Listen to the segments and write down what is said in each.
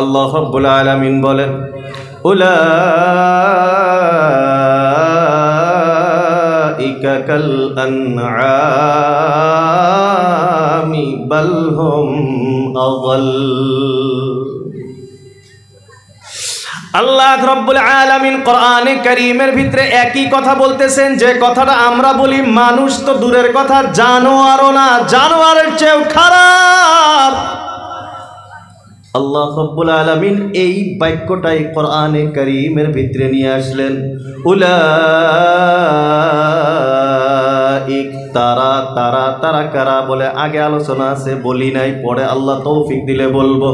আল্লাহ রাব্বুল আলামিন বলেন উলাইকা কাল আনআমি বাল হুম আযাল। আল্লাহ রাব্বুল আলামিন কোরআনে কারীমের ভিতরে একই কথা বলতেছেন যে কথাটা আমরা বলি মানুষ তো দূরের কথা, জানোয়ারও না, জানোয়ারের চেয়েও খারাপ। আল্লাহ রাব্বুল আলামিন এই বাক্যটাই কোরআনে কারীমের ভিতরে নিয়ে আসলেন। উলাইক তারা তারা তারা কারা বলে আগে আলোচনা আছে, বলি নাই, পরে আল্লাহ তৌফিক দিলে বলবো।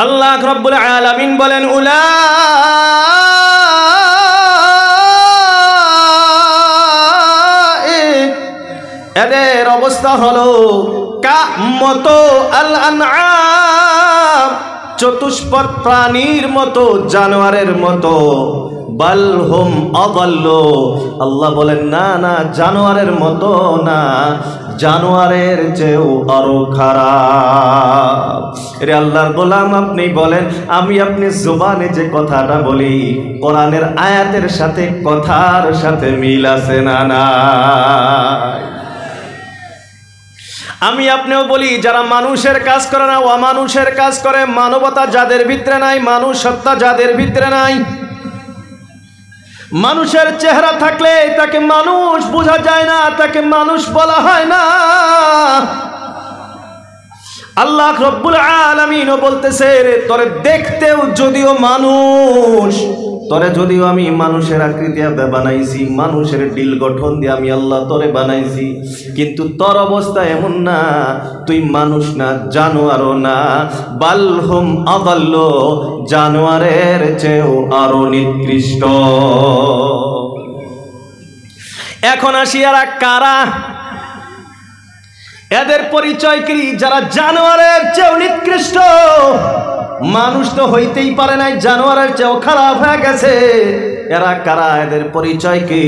আল্লাহ রাব্বুল আলামিন বলেন উলাইক এদের অবস্থা হলো কামতো আল আনআম চতুষ্পদ প্রাণীর মতো, জানোয়ারের মতো। বাল হুম আযাল, আল্লাহ বলেন না না, জানোয়ারের মতো না, জানোয়ারের চেয়েও আরো খারাপ। রে আল্লাহর গোলাম, আপনি বলেন আমি আপনি জবানে যে কথাটা বলি কোরআনের আয়াতের সাথে কথার সাথে মিল আছে না নাই? আমি আপনিও বলি যারা মানুষের কাজ করে না, অমানুষের কাজ করে, মানবতা যাদের ভিতরে নাই, মানুষ সত্তা যাদের ভিতরে নাই। মানুষের চেহারা থাকলে তাকে মানুষ বোঝা যায় না, তাকে মানুষ বলা হয় না। আল্লাহ রাব্বুল আলামিনও বলতেছে তোরে দেখতেও যদিও মানুষ, তোরে যদিও আমি মানুষের আকৃতি বানাইছি, মানুষের ডিল গঠন দিয়ে আমি আল্লাহ তোরে বানাইছি, কিন্তু তোর অবস্থা এমন না, তুই মানুষ না, জানোয়ারও না। বাল হুম আযাল, জানোয়ারের চেয়েও আরো নিকৃষ্ট। এখন আসি এরা কারা, এদের পরিচয় কি? যারা জানোয়ারের চেয়েও নিকৃষ্ট, মানুষ তো হইতেই পারে নাই, জানোয়ারের চেয়েও খারাপ হয়ে গেছে। এরা কারা, এদের পরিচয় কি?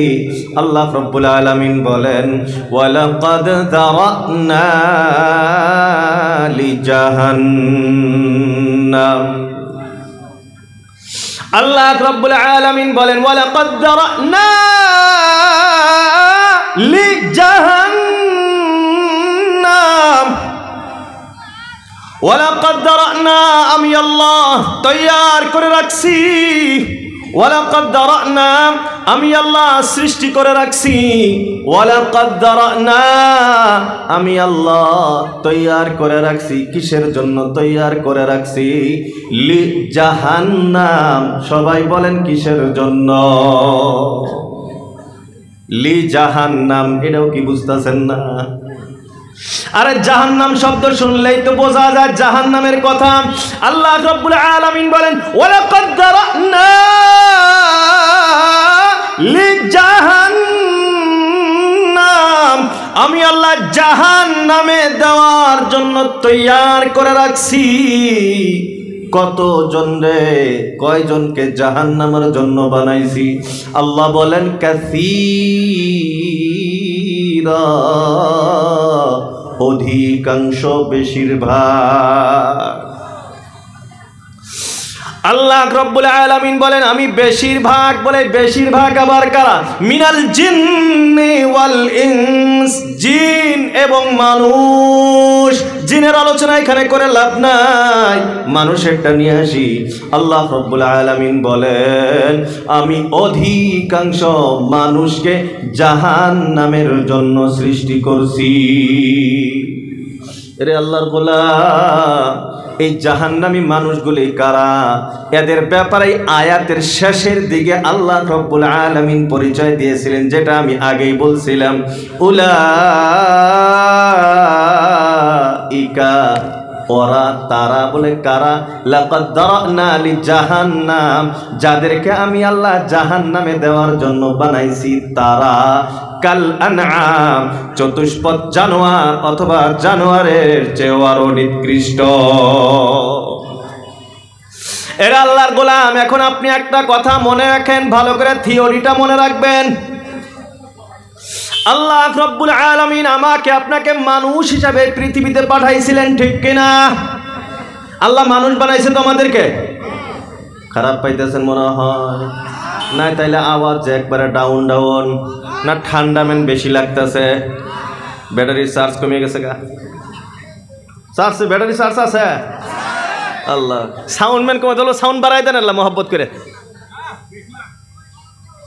আল্লাহ রাব্বুল আলামিন বলেন ওয়ালাকাদ যারানা লিজাহান্নাম। আল্লাহ রাব্বুল আলামিন বলেন ওয়ালাকাদ যারানা লিজাহান্নাম। ওয়ালাকাদ যারানা, আমি আল্লাহ তৈয়ার করে রাখছি। ওয়ালাকাদ যারানা, আমি আল্লাহ সৃষ্টি করে রাখছি। ওয়ালাকাদ যারানা, আমি আল্লাহ তৈয়ার করে রাখছি। কিসের জন্য তৈয়ার করে রাখছি? লি জাহান্নাম। সবাই বলেন কিসের জন্য? লি জাহান্নাম। এটাও কি বুঝতেছেন না? আরে জাহান্নাম শব্দ শুনলেই তো বোঝা যায় জাহান্নামের কথা। আল্লাহ রাব্বুল আলামিন বলেন ওয়ালাকাদ যারানা লিজাহান্নাম, আমি আল্লাহ জাহান্নামে দেওয়ার জন্য তৈয়ার করে রাখছি। কতজন রে, কয়জনকে জাহান্নামের জন্য বানাইছি? আল্লাহ বলেন কাসীরা, অধিকাংশ, বেশিরভাগ। আল্লাহ রাব্বুল আলামিন বলেন আমি বেশিরভাগ, বলে বেশিরভাগ আবার কারা? মিনাল জিন্নি ওয়াল ইনস, জিন এবং মানুষ। জিনের আলোচনা এখানে করে লাভ নাই, মানুষেরটা নিয়ে আসি। আল্লাহ রাব্বুল আলামিন বলেন আমি অধিকাংশ মানুষকে জাহান্নামের জন্য সৃষ্টি করছি। রে আল্লাহর গোলাম, এই জাহান্নামী মানুষগুলি কারা? এদের ব্যাপারে আয়াতের শেষের দিকে আল্লাহ রাব্বুল আলামিন পরিচয় দিয়েছিলেন, যেটা আমি আগেই বলছিলাম। উলাইকা, ওরা, তারা বলে কারা? লাকাদ যারানা লিজাহান্নাম, যাদেরকে আমি আল্লাহ জাহান্নামে দেওয়ার জন্য বানাইছি, তারা কাল আনআম, চতুষ্পদ জানোয়ার অথবা জানোয়ারের চেয়েও আরো নিকৃষ্ট। এরা আল্লাহর গোলাম। এখন আপনি একটা কথা মনে রাখেন, ভালো করে থিওরিটা মনে রাখবেন। আল্লাহ রাব্বুল আলামিন আমাকে আপনাকে মানুষ হিসাবে পৃথিবীতে পাঠাইছিলেন, ঠিক কিনা? আল্লাহ মানুষ বানাইছে তো আমাদেরকে, খারাপ পাইতেছেন মনে হয় না? তাইলে আওয়াজ একবারে ডাউন ডাউন না? ঠান্ডা মেন বেশি লাগতেছে? ব্যাটারির চার্জ কমে গেছে গা? চার্জ ব্যাটারি চার্জ আছে? আল্লাহ, সাউন্ড ম্যান কমে দিল, সাউন্ড বাড়াই দেন আল্লাহ মহব্বত করে।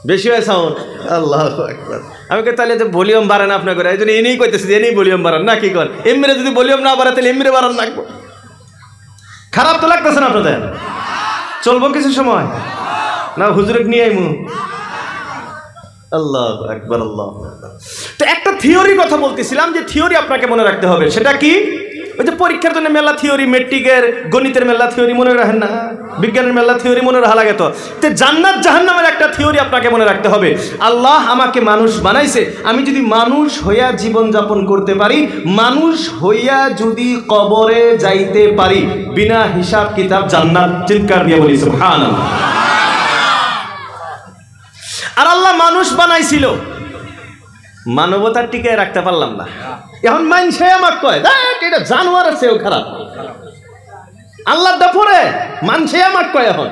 বেশি হয় সাউন্ড? আল্লাহ আকবার। আমি কে তাহলে যে ভলিউম বাড়ান আপনার করে, এই জন্য এনেই কইতেছি যে এনেই ভলিউম বাড়ান না, কি কর এমনি যদি ভলিউম না বাড়ায় তাহলে এমনি বাড়ান লাগবো। খারাপ তো লাগতেছে না আপনাদের? চলবো কিছু সময় না হুজুরকে নিয়ে আইমু? আল্লাহ আকবার, আল্লাহ। তো একটা থিওরি কথা বলতেছিলাম, যে থিওরি আপনাকে মনে রাখতে হবে। সেটা কি? ওই যে পরীক্ষার জন্য মেলা থিওরি, মেট্রিকের গণিতের মেলা থিওরি মনে রাখেন না, বিজ্ঞানের মেলা থিওরি মনে রাখা লাগে। তো জান্নাত জাহান্নামের একটা থিওরি আপনাকে মনে রাখতে হবে। আল্লাহ আমাকে মানুষ বানাইছে, আমি যদি মানুষ হইয়া জীবন যাপন করতে পারি, মানুষ হইয়া যদি কবরে যাইতে পারি, বিনা হিসাব কিতাব জান্নাত। চিৎকার দিয়ে বলি সুবহানাল্লাহ। আর আল্লাহ মানুষ বানাইছিল, মানবতার টিকে রাখতে পারলাম না। এখন মানছে আমাকে কয় এটা জানোয়ারের চেয়েও খারাপ। আল্লাহ দাপরে মানছে আমাকে কয় এখন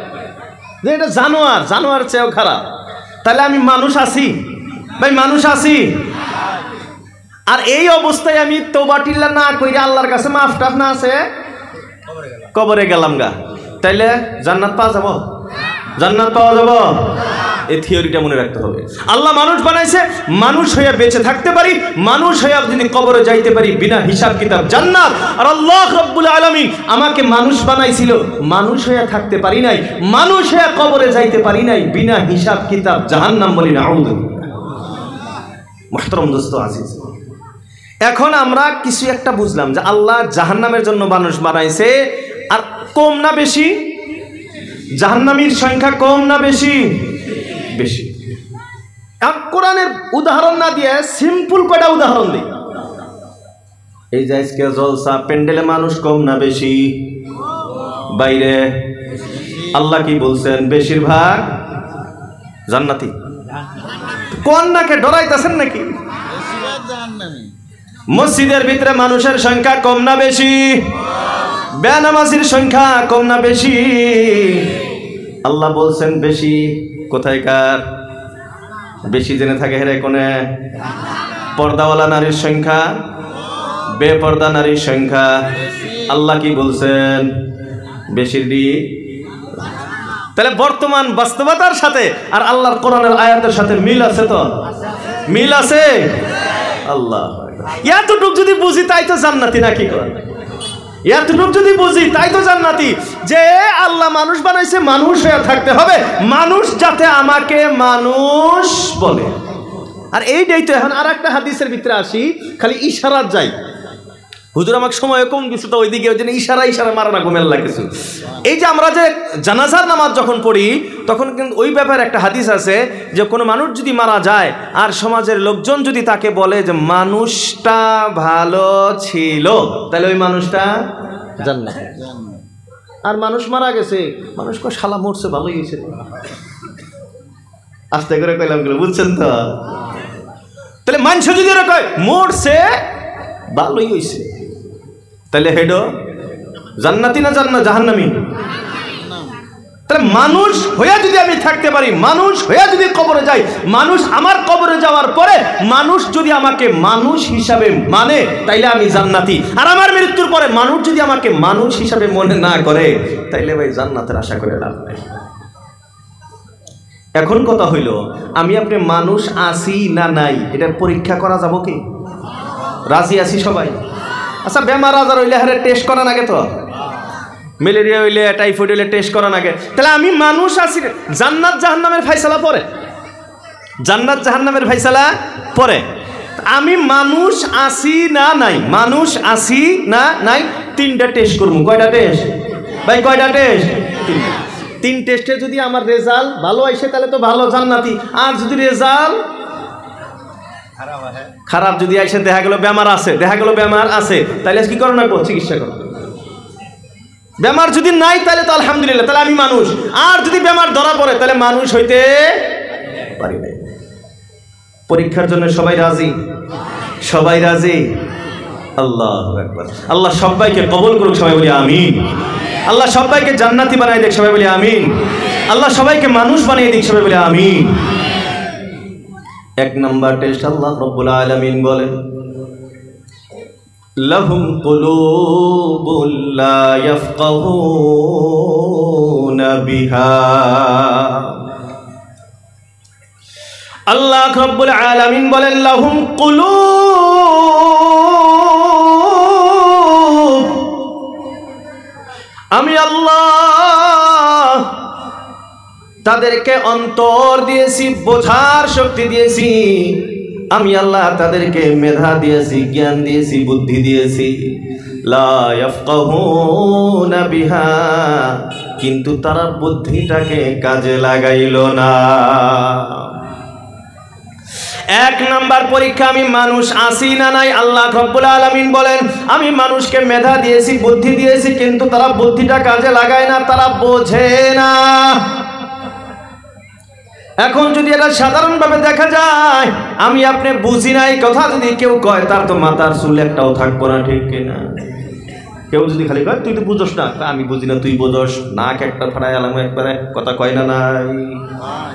যে এটা জানোয়ার, জানোয়ার চেয়েও খারাপ। তাহলে আমি মানুষ আছি ভাই, মানুষ আছি। আর এই অবস্থায় আমি তওবা টিল্লা না কইরা আল্লাহর কাছে মাফ টাফ না আছে, কবরে গেলাম গা, তাইলে জান্নাত পাওয়া যাব? জান্নাত পাওয়া যাব? এই থিওরিটা মনে রাখতে হবে। আল্লাহ মানুষ বানাইছে, মানুষ হইয়া বেঁচে থাকতে পারি, মানুষ হইয়া যদি কবরে যাইতে পারি, বিনা হিসাব কিতাব জান্নাত। আর আল্লাহ রাব্বুল আলামিন আমাকে মানুষ বানাইছিল, মানুষ হইয়া থাকতে পারি নাই, মানুষ হইয়া কবরে যাইতে পারি নাই, বিনা হিসাব কিতাব জাহান্নাম। বলি নাউযু। মুহতারাম দোস্ত আজিজ, এখন আমরা কিছু একটা বুঝলাম যে আল্লাহ জাহান্নামের জন্য মানুষ বানাইছে। আর কম না বেশি? জাহান্নামীর সংখ্যা কম না বেশি? বেশি। কোরআনের উদাহরণ না দিয়ে সিম্পল কয়টা উদাহরণ দিই। এই যে আজকে জলসা প্যান্ডেলে মানুষ কম না বেশি? বাইরে আল্লাহ কি বলছেন? বেশিরভাগ জান্নাতি। কোন নাকে ডরাইতেছেন নাকি? মসজিদের ভিতরে মানুষের সংখ্যা কম না বেশি? বেনামাজির সংখ্যা কম না বেশি? আল্লাহ বলছেন বেশি। কোথায়কার বেশি? জেনে থাকে হেরে কোনে? পর্দাওয়ালা নারীর সংখ্যা, বেপর্দা নারীর সংখ্যা। আল্লাহ কি বলছেন? বেশির দিক। তাহলে বর্তমান বাস্তবতার সাথে আর আল্লাহর কোরআনের আয়াতের সাথে মিল আছে? তো মিল আছে। আল্লাহ, এতটুক যদি বুঝি তাই তো জান্নাতি নাকি? এতটুক যদি বুঝি তাই তো জান্নাতি। যে আল্লাহ মানুষ বানাইছে, মানুষ হয়ে থাকতে হবে, মানুষ যাতে আমাকে মানুষ বলে। আর এইটাই তো। এখন আর একটা হাদিসের ভিতরে আসি, খালি ইশারাত যাই। হুজুর আমাকে সময় কম দিচ্ছে, তো ওইদিকে ওই জন্য ইশারা ইশারা মারা না গোমেল্লা কিছু। এই যে আমরা যে জানাজার নামাজ যখন পড়ি, তখন কিন্তু ওই ব্যাপারে একটা হাদিস আছে যে কোনো মানুষ যদি মারা যায় আর সমাজের লোকজন যদি তাকে বলে যে মানুষটা ভালো ছিল, তাহলে ওই মানুষটা জান্নাত। আর মানুষ মারা গেছে, মানুষ কয় শালা মরছে, ভালোই হয়েছে। আস্তে করে কইলাম, বুঝছেন তো? তাহলে মানুষ যদি এরা কয় মরছে ভালোই হয়েছে, তাহলে হেডো জান্নাতি না জাহান্নামী? তাহলে মানুষ হইয়া যদি আমি থাকতে পারি, মানুষ হইয়া যদি কবরে যাই, মানুষ আমার কবরে যাওয়ার পরে মানুষ যদি আমাকে মানুষ হিসাবে মানে, তাইলে আমি জান্নাতি। আর আমার মৃত্যুর পরে মানুষ যদি আমাকে মানুষ হিসাবে মনে না করে, তাইলে ভাই জান্নাতের আশা করে লাভ নাই। এখন কথা হইল, আমি আপনি মানুষ আছি না নাই, এটার পরীক্ষা করা যাব কি? রাজি আছি সবাই? আচ্ছা, বেমার আজার হইলে হারে টেস্ট করা নাগে তো? ম্যালেরিয়া হইলে, টাইফয়েড হইলে টেস্ট করা নাগে। তাহলে আমি মানুষ আছি। জান্নাত জাহান্নামের ফাইসালা পরে, জান্নাত জাহান্নামের ফাইসালা পরে। আমি মানুষ আছি না নাই, মানুষ আছি না নাই, তিনটা টেস্ট করবো। কয়টা টেস্ট ভাই? কয়টা টেস্ট? তিনটা। তিন টেস্টে যদি আমার রেজাল্ট ভালো আসে তাহলে তো ভালো, জান্নাতি। আর যদি রেজাল্ট খারাপ যদি আসে, দেখা গেল বেমার আছে, দেখা গেল বেমার আছে, তাহলে কি করো না? চিকিৎসা করো। বেমার যদি নাই তাহলে তো আলহামদুলিল্লাহ, তাহলে আমি মানুষ। আর যদি বেমার ধরা পড়ে তাহলে মানুষ হইতে পারি না। পরীক্ষার জন্য সবাই রাজি? সবাই রাজি? আল্লাহু আকবার। আল্লাহ সবাইকে কবুল করুক, সবাই বলি আমিন। আল্লাহ সবাইকে জান্নাতি বানায় দিক, সবাই বলি আমিন। আল্লাহ সবাইকে মানুষ বানিয়ে দিক, সবাই বলি আমিন। এক নাম্বার টেস্ট আল্লাহ রব্বুল আলামিন বলেন লাহুম কুলুবুন লা ইয়াফকাহুনা বিহা। আল্লাহ রব্বুল আলামিন বলেন লাহুম কুলুব, আমি আল্লাহ তাদেরকে অন্তর দিয়েছি, বোঝার শক্তি দিয়েছি। আমি আল্লাহ তাদেরকে মেধা দিয়েছি, জ্ঞান দিয়েছি, বুদ্ধি দিয়েছি। লা ইয়াফকাহুনা বিহা, কিন্তু তারা বুদ্ধিটাকে কাজে লাগাইল না। এক নাম্বার পরীক্ষা, আমি মানুষ আসি না নাই। আল্লাহ রব্বুল আলামিন বলেন আমি মানুষকে মেধা দিয়েছি, বুদ্ধি দিয়েছি, কিন্তু তারা বুদ্ধিটা কাজে লাগায় না, তারা বোঝে না। এখন যদি এটা সাধারণভাবে দেখা যায়, আমি আপনি বুঝি নাই কথা যদি কেউ কয়, তার তো মাথার চুল একটাও থাকবো না, ঠিক কিনা? কেউ যদি খালি কয় তুই তো বুঝোস না, আমি বুঝি না তুই বোঝস, নাক একটা ফাড়ায় আলাম একবারে, কথা কয় না নাই।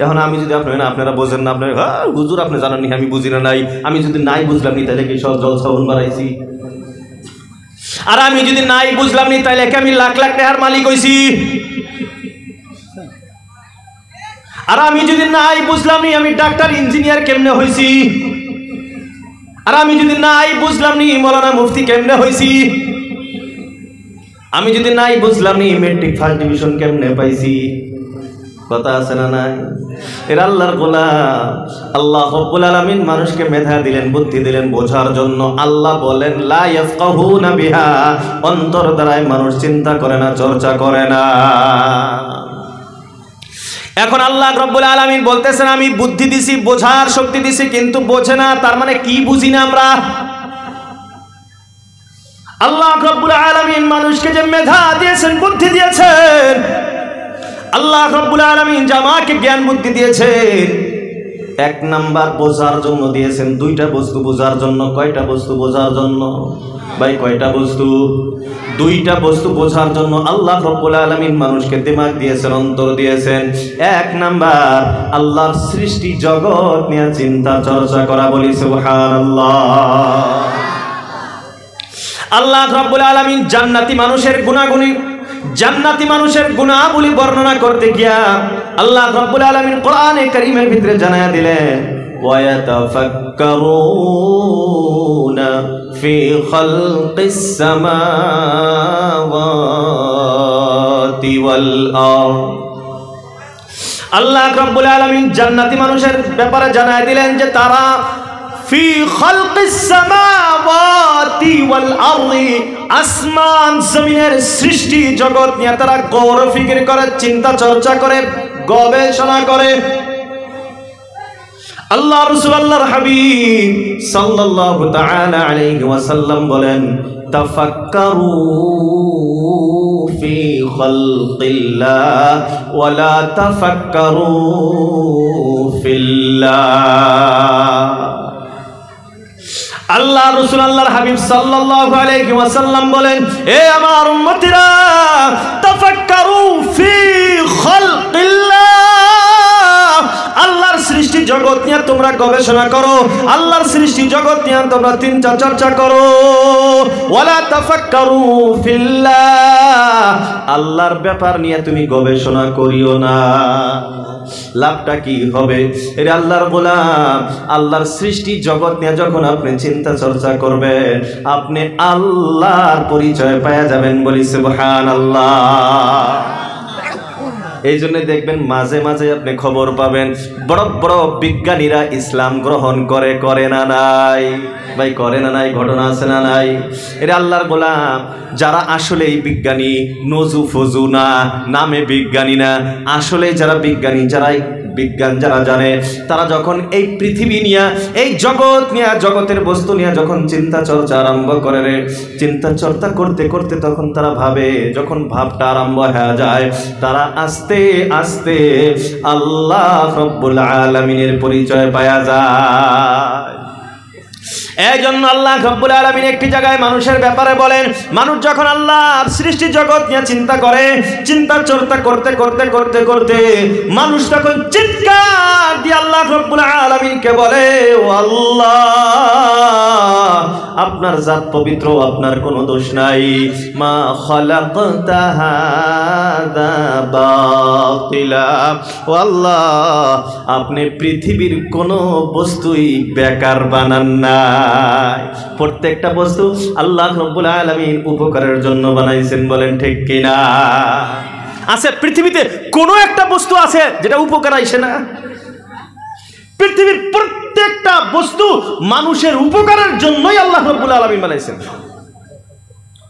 এখন আমি যদি আপনারা বোঝেন না, আপনার হুজুর আপনি জানেন নি আমি বুঝি না নাই, আমি যদি নাই বুঝলাম নি তাহলে কি সব জলসাবন বাড়াইছি? আর আমি যদি নাই বুঝলাম নি তাহলে কি আমি লাখ লাখ টাকার মালিক হইছি? আর আমি যদি নাই বুঝলাম নি আমি ডাক্তার ইঞ্জিনিয়ার কেমনে হইছি? আর আমি যদি নাই বুঝলাম নি মৌলানা মুফতি কেমনে হইছি? আমি যদি নাই বুঝলাম নি মেট্রিক ফার্স্ট ডিভিশন কেমনে পাইছি? কথা আছে না নাই? এর আল্লাহর গোলাম। আল্লাহ রব্বুল আলামিন মানুষকে মেধা দিলেন, বুদ্ধি দিলেন বোঝার জন্য। আল্লাহ বলেন লা ইয়াফকাহুনা বিহা, অন্তর দ্বারাই মানুষ চিন্তা করে না, চর্চা করে না। এখন আল্লাহ রব্বুল আলামিন বলতেছেন আমি বুদ্ধি দিছি, বোঝার শক্তি দিছি, কিন্তু বোঝে না। তার মানে কি বুঝি না আমরা? আল্লাহ রব্বুল আলামিন মানুষকে যে মেধা দিয়েছেন, বুদ্ধি দিয়েছেন, আল্লাহ রব্বুল আলামিন জামাকে জ্ঞান বুদ্ধি দিয়েছেন, এক নাম্বার বোঝার জন্য দিয়েছেন। দুইটা বস্তু বোঝার জন্য। কয়টা বস্তু বোঝার জন্য? ভাই কয়টা বস্তু? দুইটা বস্তু বোঝার জন্য আল্লাহ রব্বুল আলামিন মানুষকে দিমাগ দিয়েছেন, অন্তর দিয়েছেন। এক নাম্বার আল্লাহর সৃষ্টি জগৎ নিয়ে চিন্তা চর্চা করা, বলি সুবহানাল্লাহ। আল্লাহ রব্বুল আলামিন জান্নাতি মানুষের গুণাবলী বর্ণনা করতে গিয়া আল্লাহ রব্বুল আলামিন কোরআনে কারীমের ভিতরে জানায়া দিলেন ওয়ায়াতাফাক্কারুনা ফি খালকিস সামাওয়াতি ওয়াল আরদ। আল্লাহ রব্বুল আলামিন জান্নাতি মানুষের ব্যাপারে জানায়া দিলেন যে তারা ফি খালকিস সামাওয়াতি ওয়াল আরদি, আসমান জমিনের সৃষ্টি জগৎ নিয়ে তারা গৌর ফিকির করে, চিন্তা চর্চা করে, গবেষণা করে। আল্লাহ রাসূল আল্লাহর হাবিব সাল্লাল্লাহু তাআলা আলাইহি ওয়াসাল্লাম বলেন তাফাক্কারু ফি খালকিল্লাহ ওয়া লা তাফাক্কারু ফিল্লাহ। আল্লাহ রাসূল আল্লাহর হাবিব সাল্লাল্লাহু আলাইহি ওয়াসাল্লাম বলেন এ আমার উম্মতিরা, তাফাক্কারু ফি খালকিল্লাহ, আল্লাহর সৃষ্টি জগৎ নিয়ে তোমরা গবেষণা করো, আল্লাহর সৃষ্টি জগৎ নিয়ে তোমরা চিন্তা চর্চা করো। ওয়ালা তাফাক্কারু ফিল্লাহ, আল্লাহর ব্যাপার নিয়ে তুমি গবেষণা করিও না। লাভটা কি হবে? এর আল্লাহর গোলাম, আল্লাহর সৃষ্টি জগৎ নিয়ে যখন আপনি চিন্তা চর্চা করবেন, আপনি আল্লাহর পরিচয় পাওয়া যাবেন, বলি সুবহানাল্লাহ। এই জন্য দেখবেন মাঝে মাঝে আপনি খবর পাবেন বড় বড় বিজ্ঞানীরা ইসলাম গ্রহণ করে না নাই? ভাই করে না নাই? ঘটনা আছে না নাই? এর আল্লাহর গোলাম, যারা আসলে বিজ্ঞানী, নজু ফজু না, নামে বিজ্ঞানী না, আসলে যারা বিজ্ঞানী, যারা বিজ্ঞান যারা জানে, তারা যখন এই পৃথিবী নিয়ে, এই জগৎ নিয়ে, জগতের বস্তু নিয়ে যখন চিন্তা চর্চা আরম্ভ করে, চিন্তা চর্চা করতে করতে তখন তারা ভাবে, যখন ভাবটা আরম্ভ হয়ে যায়, তারা আস্তে আস্তে আল্লাহ রব্বুল আলামিনের পরিচয় পাওয়া যায়। এইজন্য আল্লাহ রাব্বুল আলামিন একটি জায়গায় মানুষের ব্যাপারে বলেন, মানুষ যখন আল্লাহর সৃষ্টি জগৎ নিয়ে চিন্তা করে, চিন্তা চর্চা করতে করতে করতে করতে মানুষ তখন চিৎকার দিয়ে আল্লাহ রাব্বুল আলামিনকে বলে, ও আল্লাহ, আপনার জাত পবিত্র, আপনার কোনো দোষ নাই। মা খালাকতা হাযা বাতিলা, ও আল্লাহ, আপনি পৃথিবীর কোনো বস্তুই বেকার বানান নাই। প্রত্যেকটা বস্তু আল্লাহ রাব্বুল আলামিন উপকারের জন্য বানাইছেন, বলেন ঠিক কিনা? আছে পৃথিবীতে কোনো একটা বস্তু আছে যেটা উপকার আইছে না? পৃথিবীর প্রত্যেকটা বস্তু মানুষের উপকারের জন্যই আল্লাহ রাব্বুল আলামিন বানাইছেন।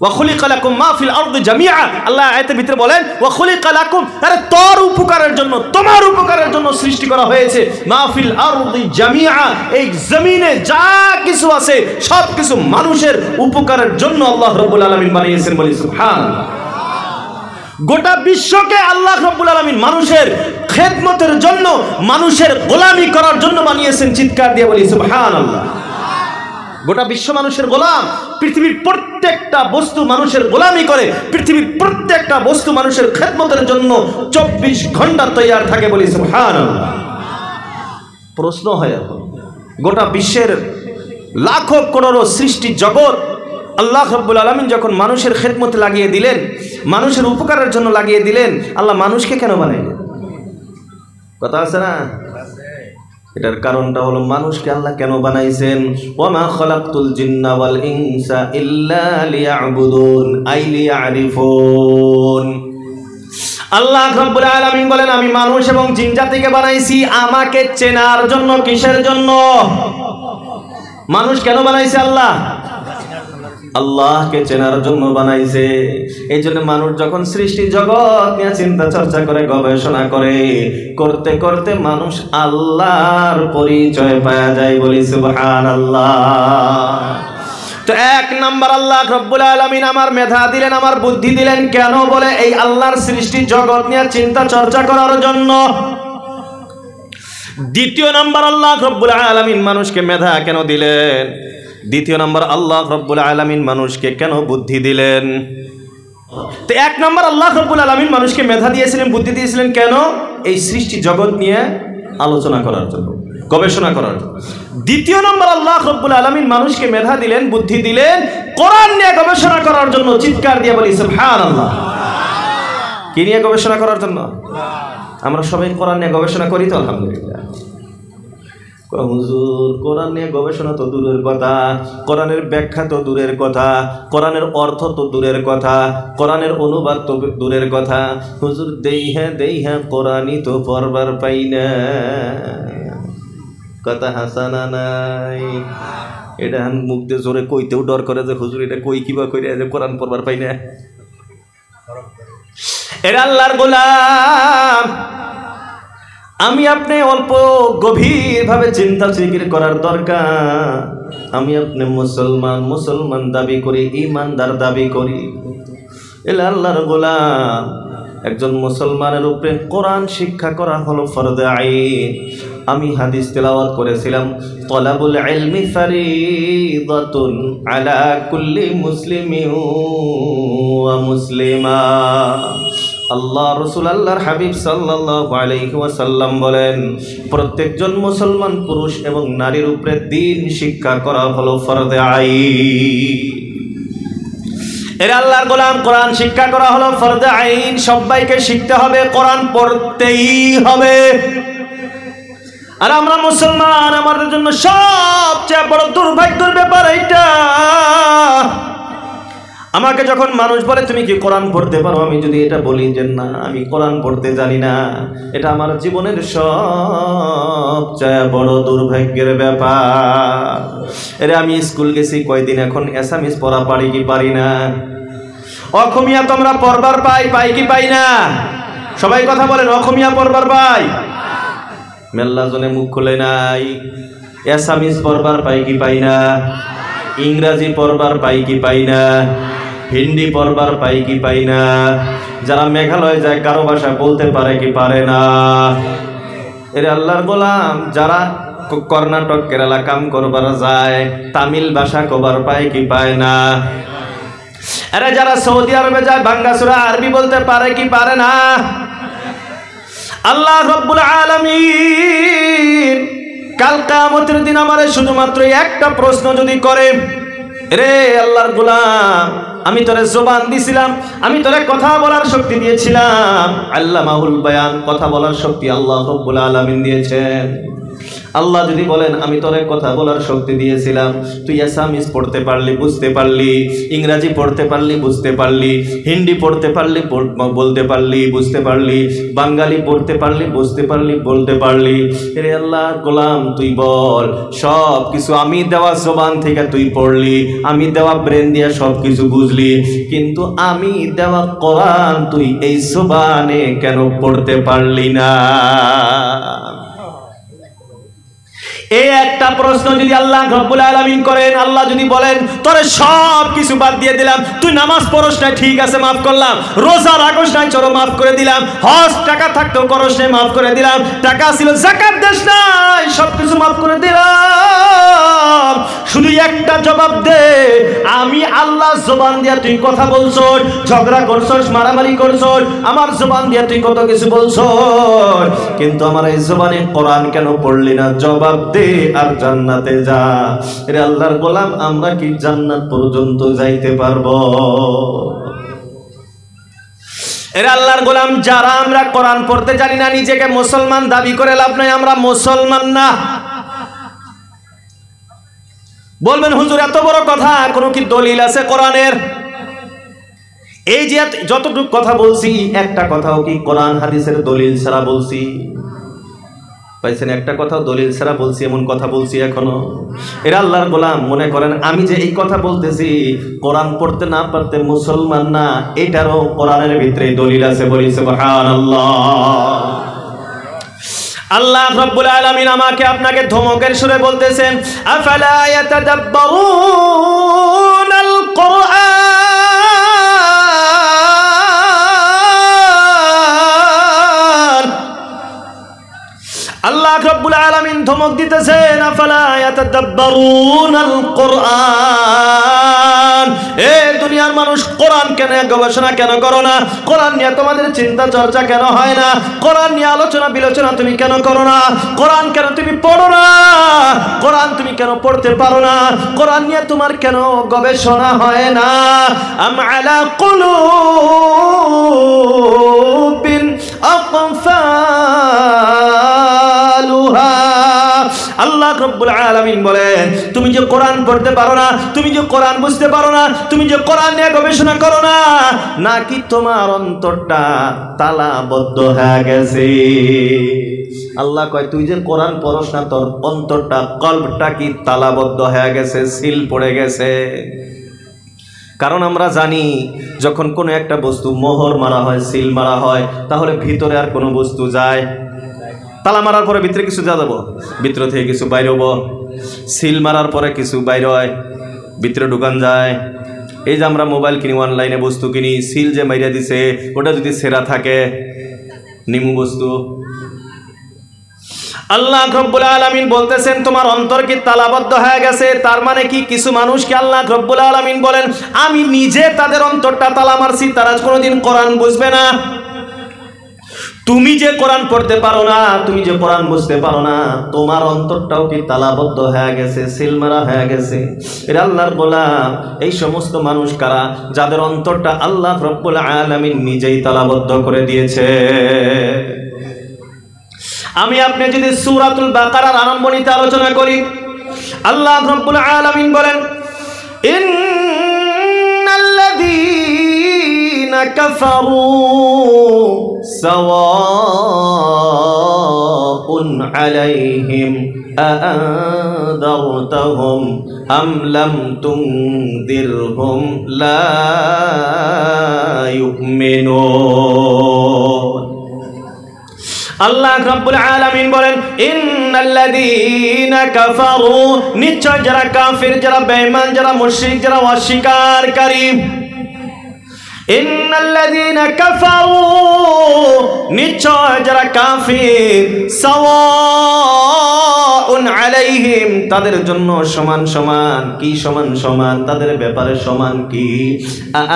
ওয়া খুলিকা লাকুম মা ফিল আরদি জামিআ, আল্লাহ আয়াতের ভিতরে বলেন ওয়া খুলিকা লাকুম, আরে তোর উপকারের জন্য, তোমার উপকারের জন্য সৃষ্টি করা হয়েছে মা ফিল আরদি জামিআ, এই জমিনে যা কিছু আছে সব কিছু মানুষের উপকারের জন্য আল্লাহ রাব্বুল আলামিন বানিয়েছেন, বলি সুবহানাল্লাহ। গোটা বিশ্বকে আল্লাহ রাব্বুল আলামিন মানুষের খেদমতের জন্য, মানুষের গোলামি করার জন্য বানিয়েছেন, চিৎকার দিয়ে বলি সুবহানাল্লাহ। গোটা বিশ্ব মানুষের গোলাম, পৃথিবীর প্রত্যেকটা বস্তু মানুষের গোলামি করে, পৃথিবীর প্রত্যেকটা বস্তু মানুষের খেদমতের জন্য 24 ঘন্টা তৈয়ার থাকে, বলি সুবহানাল্লাহ। প্রশ্ন হয় এখন, গোটা বিশ্বের লাখো করোড়ো সৃষ্টি জগৎ আল্লাহ রাব্বুল আলামিন যখন মানুষের খেদমতে লাগিয়ে দিলেন, মানুষের উপকারের জন্য লাগিয়ে দিলেন, আল্লাহ মানুষকে কেন বানাইলেন? কথা আছে না? এটার কারণটা হলো মানুষকে আল্লাহ কেন বানাইছেন? ওয়ামা খালাকতুল জিন্না ওয়াল ইনসা ইল্লা লিয়াবুদুন আই লিয়ারিফুন। আল্লাহ রাব্বুল আলামিন বলেন, আমি মানুষ এবং জিন জাতিকে বানাইছি আমাকে চেনার জন্য। কিসের জন্য? মানুষ কেন বানাইছে আল্লাহ? আল্লাহকে চেনার জন্য বানাইছে। এই জন্য মানুষ যখন সৃষ্টি জগৎ নিয়ে চিন্তা চর্চা করে, গবেষণা করে, করতে করতে মানুষ আল্লাহর পরিচয় পাওয়া যায়, বলি সুবহানাল্লাহ। তো এক নাম্বার আল্লাহ রাব্বুল আলামিন আমার মেধা দিলেন, আমার বুদ্ধি দিলেন, কেন? বলে এই আল্লাহর সৃষ্টি জগৎ নিয়ে চিন্তা চর্চা করার জন্য। দ্বিতীয় নাম্বার আল্লাহ রাব্বুল আলামিন মানুষকে মেধা কেন দিলেন? দ্বিতীয় নাম্বার আল্লাহ রাব্বুল আলামিন মানুষকে কেন বুদ্ধি দিলেন? তো এক নাম্বার আল্লাহ রাব্বুল আলামিন মানুষকে মেধা দিয়েছিলেন, বুদ্ধি দিয়েছিলেন কেন? এই সৃষ্টি জগৎ নিয়ে আলোচনা করার জন্য, গবেষণা করার জন্য। দ্বিতীয় নাম্বার আল্লাহ রাব্বুল আলামিন মানুষকে মেধা দিলেন, বুদ্ধি দিলেন কোরআন নিয়ে গবেষণা করার জন্য। চিৎকার দিয়ে বলি সুবহানাল্লাহ। কি নিয়ে গবেষণা করার জন্য? আমরা সবাই কোরআন নিয়ে গবেষণা করি তো, আলহামদুলিল্লাহ। হুজুর, কোরআন নিয়ে গবেষণা তো দূরের কথা, কোরআনের ব্যাখ্যা তো দূরের কথা, কোরআনের অর্থ তো দূরের কথা, কোরআনের অনুবাদ তো দূরের কথা। হুজুর, দেই হ্যাঁ কোরআনই তো পড়বার পাই না। কথা হাসানা নাই? এটা মুখ দিয়ে জোরে কইতেও ডর করে যে হুজুর এটা কই কিবা কইরা যে কোরআন পড়বার পাই না। এরা আল্লাহর গোলাম। আমি আপনি অল্প গভীরভাবে চিন্তা ফিকির করার দরকার। আমি আপনি মুসলমান দাবি করি, ইমানদার দাবি করি, এলা আল্লাহর গোলাম। একজন মুসলমানের উপরে কোরআন শিক্ষা করা হলো ফরজে আইন। আমি হাদিস তেলাওয়াত করেছিলাম, তলাবুল ইলমি ফারিদাতুন আলা কুল্লি মুসলিমিন ওয়া মুসলিমা। আল্লাহ রাসূল আল্লাহর হাবিব সাল্লাল্লাহু আলাইহি ওয়াসাল্লাম বলেন, প্রত্যেকজন মুসলমান পুরুষ এবং নারীর উপরে দ্বীন শিক্ষা করা হলো ফরজে আইন। এর আল্লাহর গোলাম, কোরআন শিক্ষা করা হলো ফরজে আইন। সবাইকে শিখতে হবে, কোরআন পড়তেই হবে। আর আমরা মুসলমান, আমাদের জন্য সবচেয়ে বড় দুর্ভাগ্যের ব্যাপার এইটা। আমাকে যখন মানুষ বলে তুমি কি কোরআন পড়তে পারো, আমি যদি এটা বলি যে না আমি কোরআন পড়তে জানি না, এটা আমার জীবনের সবচেয়ে বড় দুর্ভাগ্যের ব্যাপার। এরে আমি স্কুল গেছি কয়দিন, এখন এসামিস পড়া পারি কি পারি না? অখমিয়া তোমরা পড়বার পাই কি পাই না? সবাই কথা বলেন, অখমিয়া পড়বার পাই? মেল্লা জনে মুখ খুলে নাই। এসামিস পড়বার পাই কি পাই না? ইংরাজি পড়বার পাই কি পাই না? হিন্দি পড়বার পাই কি পাই না? যারা মেঘালয় যায় কারো ভাষা বলতে পারে কি পারে না? এর আল্লাহর গোলাম, যারা কর্ণাটক কেরালা কাম করবার যায়, তামিল ভাষা কবার পায় কি পায় না? আরে যারা সৌদি আরবে যায় ভাঙ্গাচোরা আরবি বলতে পারে কি পারে না? আল্লাহ রাব্বুল আলামিন কাল কিয়ামতের দিন আমারে শুধুমাত্র একটা প্রশ্ন যদি করে, রে আল্লাহর গোলাম, আমি তোরে জবান দিছিলাম, আমি তোরে কথা বলার শক্তি দিয়েছিলাম, আল্লামাহুল বায়ান, কথা বলার শক্তি আল্লাহ রাব্বুল আলামিন দিয়েছেন। আল্লাহ যদি বলেন আমি তোরে কথা বলার শক্তি দিয়েছিলাম, তুই আসামিস পড়তে পারলি, বুঝতে পারলি, ইংরাজি পড়তে পারলি, বুঝতে পারলি, হিন্দি পড়তে পারলি, বলতে পারলি, বুঝতে পারলি, বাঙালি পড়তে পারলি, বুঝতে পারলি, বলতে পারলি, রে আল্লাহ গোলাম তুই বল, সব কিছু আমি দেওয়া জবান থেকে তুই পড়লি, আমি দেওয়া ব্রেন দিয়ে সব কিছু বুঝলি, কিন্তু আমি দেওয়া কোরআন তুই এই জবানে কেন পড়তে পারলি না? এই একটা প্রশ্ন যদি আল্লাহ রাব্বুল আলামিন করেন, আল্লাহ যদি বলেন তোরে সব কিছু বাদ দিয়ে দিলাম, তুই নামাজ পড়স না ঠিক আছে মাফ করলাম, রোজা রাখস না চলো মাফ করে দিলাম, হজ টাকা থাকতো করস না মাফ করে দিলাম, টাকা ছিল যাকাত দেস নাই সব কিছু মাফ করে দিলাম, শুধু একটা জবাব দে, আমি আল্লাহ জবান দিয়া তুই কথা বলছস, ঝগড়া করছস, মারামারি করছস, আমার জবান দিয়া তুই কত কিছু বলছস, কিন্তু আমার এই জবানে কোরআন কেন পড়লি না? জবাব দে আর জান্নাতে যা। রে আল্লাহর গোলাম, আমরা কি জান্নাত পর্যন্ত যাইতে পারবো? এরা আল্লাহর গোলাম যারা আমরা কোরআন পড়তে জানি না, নিজেকে মুসলমান দাবি করে লাভ নাই, আমরা মুসলমান না। বলবেন হুজুর এত বড় কথা, কোনো কি দলিল আছে কোরআনের? এই যে যতটুকু কথা বলছি, একটা কথাও কি কোরআন হাদিসের দলিল ছাড়া বলছি? পাইছেন? একটা কথাও দলিল ছাড়া বলছি এমন কথা বলছি এখনো? এরা আল্লাহর গোলাম মনে করেন আমি যে এই কথা বলতেছি, কোরআন পড়তে না পারতে মুসলমান না, এটারও কোরআনের ভিতরে দলিল আছে, বলি সুবহানাল্লাহ। আল্লাহ রাব্বুল আলামিন আমাকে আপনাকে ধমকের সুরে বলতেছেন, আফালা ইয়াতাদাব্বারুনাল কুরআন। আল্লাহ রাব্বুল আলামিন ধমক দিতেছেন, আফালা ইয়াতাদাব্বারুনাল কুরআন। এ দুনিয়ার মানুষ, কোরআন কেন গবেষণা কেন করো না? কোরআন নিয়ে তোমাদের চিন্তা চর্চা কেন হয় না? কোরআন নিয়ে আলোচনা বিলোচনা তুমি কেন করো না? কোরআন কেন তুমি পড়ো না? কোরআন তুমি কেন পড়তে পারো না? কোরআন নিয়ে তোমার কেন গবেষণা হয় না? আম আলা কুলুবিন আকফালুহা। আল্লাহ রাব্বুল আলামিন বলেন, তুমি যে কোরআন পড়তে পারো না, তুমি যে কোরআন বুঝতে পারো না, তুমি যে কোরআন নিয়ে গবেষণা করো না, নাকি তোমার অন্তরটা তালাবদ্ধ হয়ে গেছে? আল্লাহ কয় তুই যে কোরআন পড়স না, তোর অন্তরটা, কলবটা কি তালাবদ্ধ হয়ে গেছে, সিল পড়ে গেছে? কারণ আমরা জানি যখন কোনো একটা বস্তু মোহর মারা হয়, সিল মারা হয়, তাহলে ভিতরে আর কোনো বস্তু যায়? তালা মারার পরে ভিতরে কিছু যা যাবো, ভিতর থেকে কিছু বাইরে হবো, সিল মারার পরে কিছু বাইরে হয়, ভিতরে ঢুকান যায়। এই যে আমরা মোবাইল কিনি, অনলাইনে বস্তু কিনি, সিল যে মাইরা দিছে ওটা যদি ছেঁড়া থাকে, নিমু বস্তু। আল্লাহ রাব্বুল আলামিন বলতেছেন তোমার অন্তর কি তালাবদ্ধ হয়ে গেছে? তার মানে কি কিছু মানুষকে আল্লাহ রাব্বুল আলামিন বলেন আমি নিজে তাদের অন্তরটা তালা মারছি, তারা কোনোদিন কোরআন বুঝবে না। তুমি যে কোরআন পড়তে পারো না, তুমি যে কোরআন বুঝতে পারো না, তোমার অন্তরটাও কি তালাবদ্ধ হয়ে গেছে, সিলমারা হয়ে গেছে? এর আল্লাহর গোলাম, এই সমস্ত মানুষ কারা? যাদের অন্তরটা আল্লাহ রাব্বুল আলামিন নিজেই তালাবদ্ধ করে দিয়েছে। আমি আপনি যদি সূরাতুল বাকারার আরম্ভণীতে আলোচনা করি, আল্লাহ রাব্বুল আলামিন বলেন, ইন্নাল্লাযীনা কাফারু সাওয়াউন আলাইহিম আআনযারতাহুম আম লাম তুনযিরহুম লা ইউমিনুন। আল্লাহ রাব্বুল আলামিন বলেন, ইন্নাল্লাযীনা কাফারু, নিশ্চয় যারা কাফির, যারা বেঈমান, যারা মুশরিক, যারা অস্বীকারী, ইন্নাল্লাযীনা কাফারু, নিশ্চয় যারা কাফির, সাওয়াউন সাওয়াউন আলাইহিম, তাদের জন্য সমান সমান। কি সমান সমান? তাদের ব্যাপারে সমান কি?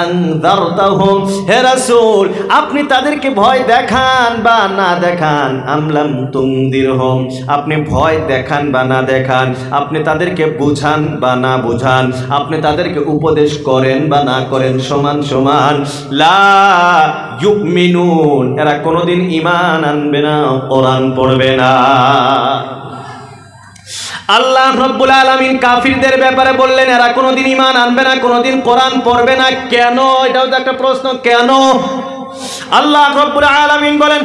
আনযারতাহুম, হে রাসূল আপনি তাদেরকে ভয় দেখান বা না দেখান, আমলাম তুনদিরহুম, আপনি ভয় দেখান বা না দেখান, আপনি তাদেরকে বুঝান বা না বুঝান, আপনি তাদেরকে উপদেশ করেন বা না করেন, সমান সমান। লা ইউমিনুন, এরা কোনোদিন ঈমান আনবে না, কোরআন পড়বে না। আল্লাহ রাব্বুল আলামিন কাফিরদের ব্যাপারে বললেন এরা কোনোদিন ঈমান আনবে না, কোনোদিন কোরআন পড়বে না। কেন? এটাও তো একটা প্রশ্ন, কেন? আল্লাহ রাব্বুল আলামিন বলেন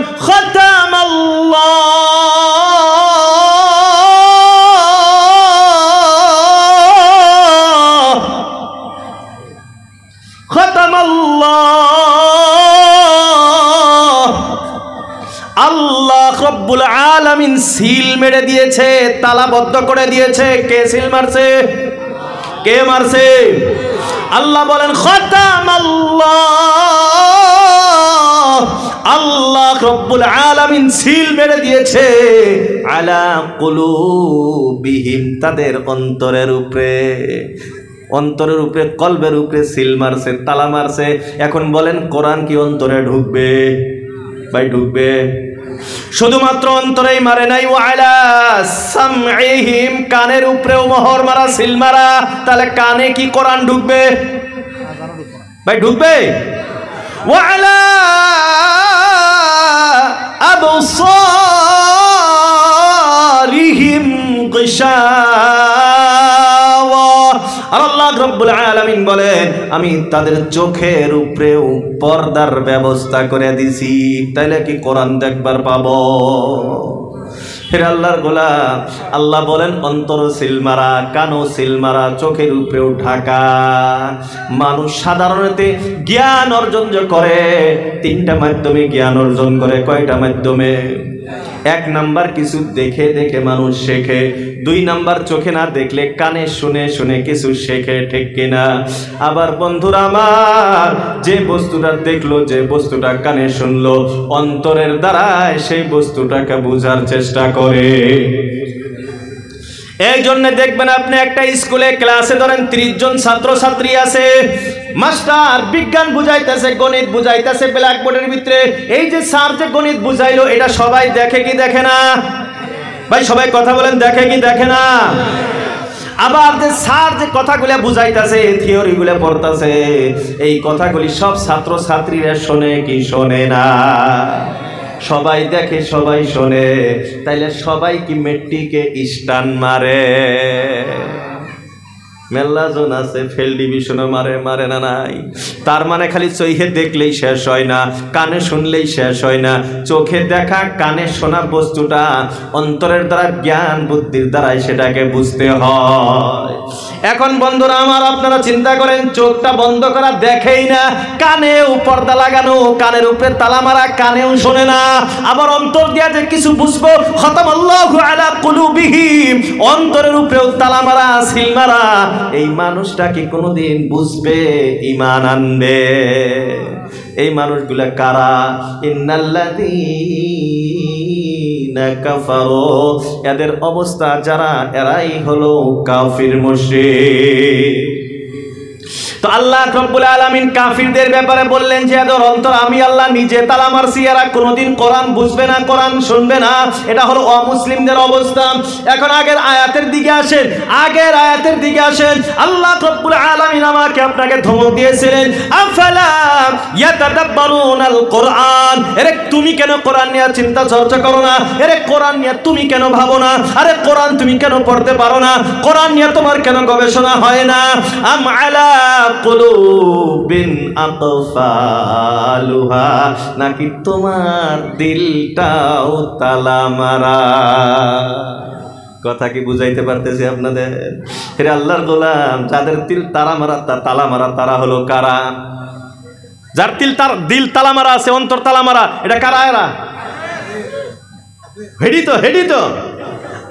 আল্লাহ রাব্বুল আলামিন সিল মেরে দিয়েছে, তালাবদ্ধ করে দিয়েছে। কে সিল মারছে? কে মারছে? আল্লাহ বলেন খাতামাল্লাহ, আল্লাহ রাব্বুল আলামিন সিল মেরে দিয়েছে আলা কুলুবিহিম, তাদের অন্তরের উপরে, অন্তরের উপরে, কলবের উপরে সিল মারছে, তালা মারছে। এখন বলেন কোরআন কি অন্তরে ঢুকবে? ভাই ঢুকবে? শুধুমাত্র অন্তরেই মারে নাই, ওয়ালা সামঈহিম, কানের উপরেও মোহর মারা, সিল মারা। তাহলে কানে কি কোরআন ঢুকবে? ভাই ঢুকবে? ওয়ালা আবসারিহিম গিশাওয়া, আল্লাহ রাব্বুল আলামিন বলেন আমি তাদের চোখের উপরেও পর্দার ব্যবস্থা করে দিছি। তাইলে কি কোরআন দেখবার পাবো? হে আল্লাহর গোলাম, আল্লাহ বলেন অন্তর সিল মারা, কানও সিল মারা, চোখের উপরেও ঢাকা। মানুষ সাধারণত জ্ঞান অর্জন করে তিনটা মাধ্যমে জ্ঞান অর্জন করে। কয়টা মাধ্যমে? এক নাম্বার কিছু দেখে দেখে মানুষ শেখে। দুই নাম্বার চোখে না দেখলে কানে শুনে শুনে কিছু শেখে, ঠিক কিনা? আবার বন্ধুরা আমার, যে বস্তুটা দেখলো, যে বস্তুটা কানে শুনলো, অন্তরের দ্বারায় সেই বস্তুটাকে বোঝার চেষ্টা করে। এই জন্য দেখবেন আপনি একটা স্কুলে ক্লাসে ধরেন 30 জন ছাত্র ছাত্রী আছে, মাস্টার বিজ্ঞান বুঝাইতেছে, গণিত বুঝাইতেছে ব্ল্যাকবোর্ডের ভিতরে। এই যে স্যার যে গণিত বুঝাইলো, এটা সবাই দেখে কি দেখে না? ভাই সবাই কথা বলেন, দেখে কি দেখে না? আবার যে স্যার যে কথাগুলো বুঝাইতেছে, থিওরিগুলো পড়তেছে, এই কথাগুলি সব ছাত্র ছাত্রীরা শোনে কি শোনে না? সবাই দেখে, সবাই শোনে। তাইলে সবাই কি মেট্রিকে স্টান মারে? মেলা জন আছে ফেল ডিভিশনে মারে, মারে না নাই? তার মানে খালি চোখে দেখলেই শেষ হয় না, কানে শুনলেই শেষ হয় না। চোখে দেখা, কানে শোনা বস্তুটা অন্তরের দ্বারা, জ্ঞান বুদ্ধির দ্বারাই সেটাকে বুঝতে হয়। এখন বন্ধুরা আমার, আপনারা চিন্তা করেন, চোখটা বন্ধ করা, দেখেই না, কানেও পর্দা লাগানো, কানের উপরে তালা মারা, কানেও শোনে না। আবার অন্তর দিয়া যে কিছু বুঝবো, খতামাল্লাহু আলা কুলুবিহিম, অন্তরের উপরেও তালা মারা, সিল মারা। এই মানুষটা কি কোনোদিন বুঝবে, ঈমান আনবে? এই মানুষগুলা কারা? ইন্নাল্লাযীনা কাফারু, এদের অবস্থা যারা, এরাই হলো কাফির মুশরিক। তো আল্লাহ রাব্বুল আলামিন কাফিরদের ব্যাপারে বললেন যে এদের অন্তর আমি আল্লাহ নিজে তালা মারছি, এরা কোনোদিন কোরআন বুঝবে না, কোরআন শুনবে না। এটা হলো অমুসলিমদের অবস্থা। এখন আগের আয়াতের দিকে আসেন, আগের আয়াতের দিকে আসেন। আল্লাহ রাব্বুল আলামিন আমাকে আপনাকে ধমক দিয়েছিলেন, আফালা ইয়াতাদাব্বারুনাল কোরআন, এরে তুমি কেন কোরআন নিয়ে চিন্তা চর্চা করো না? এরে কোরআন নিয়ে তুমি কেন ভাবো না? আরে কোরআন তুমি কেন পড়তে পারো না? কোরআন নিয়ে তোমার কেন গবেষণা হয় না? আম আলা কুলুবিন আকফালুহা, নাকি তোমার দিলটাও তালা মারা? কথা কি বুঝাইতে পারতেছি আপনাদের? হে আল্লাহর গোলাম, যাদের দিল তালা মারা, তালা মারা, তারা হলো কারা? যার দিল তালা মারা আছে, অন্তর তালা মারা, এটা কারা? এরা হেডি তো, হেডি তো।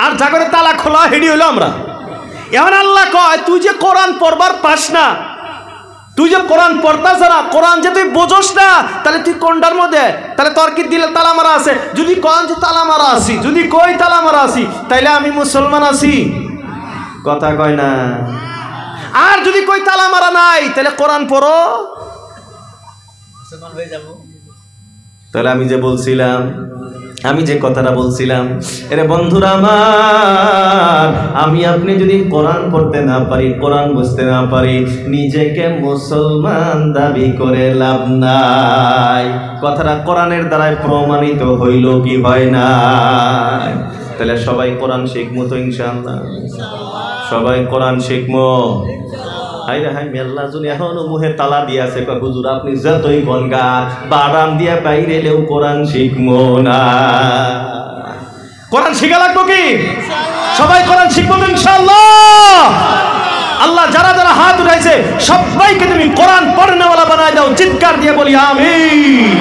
আর যা করে তালা খোলা, হেডি হলো আমরা। এখন আল্লাহ কয় তুই যে কোরআন পড়বার পাস না, তুই যে কোরআন পড়তাছ না, কোরআন যে তুই বোঝস না, তাহলে তুই কোনটার মধ্যে? তাহলে তোর কি দিলে তালা মারা আছে? যদি কোন যে তালা মারা আছি, যদি কই তালা মারা আছি, তাইলে আমি মুসলমান আছি? কথা কয় না। আর যদি কই তালা মারা নাই, তাহলে কোরআন পড়ো, মুসলমান হয়ে যাব। তাহলে আমি যে বলছিলাম, আমি যে কথাটা বলছিলাম, এরে বন্ধুরা আমার, আমি আপনি যদি কোরআন পড়তে না পারি, কোরআন বুঝতে না পারি, নিজেকে মুসলমান দাবি করে লাভ নাই। কথাটা কোরআনের দ্বারাই প্রমাণিত হইল কি হয় না? তাহলে সবাই কোরআন শিখবো তো ইনশাআল্লাহ, সবাই কোরআন শিখবো। হাই রে হাই, মেল্লা জন এখনো মুহে তালা দিয়েছে, হুজুর আপনি যতই গনগা বারাম দিয়া বাইরে এলেও কোরআন শিখবো না। কোরআন শিখা লাগবো কি? সবাই কোরআন শিখবো তো ইনশাআল্লাহ। আল্লাহ যারা যারা হাত উঠাইছে সবাইকে তুমি কোরআন পড়নেওয়ালা বানায় দাও, চিৎকার দিয়ে বলি আমিন।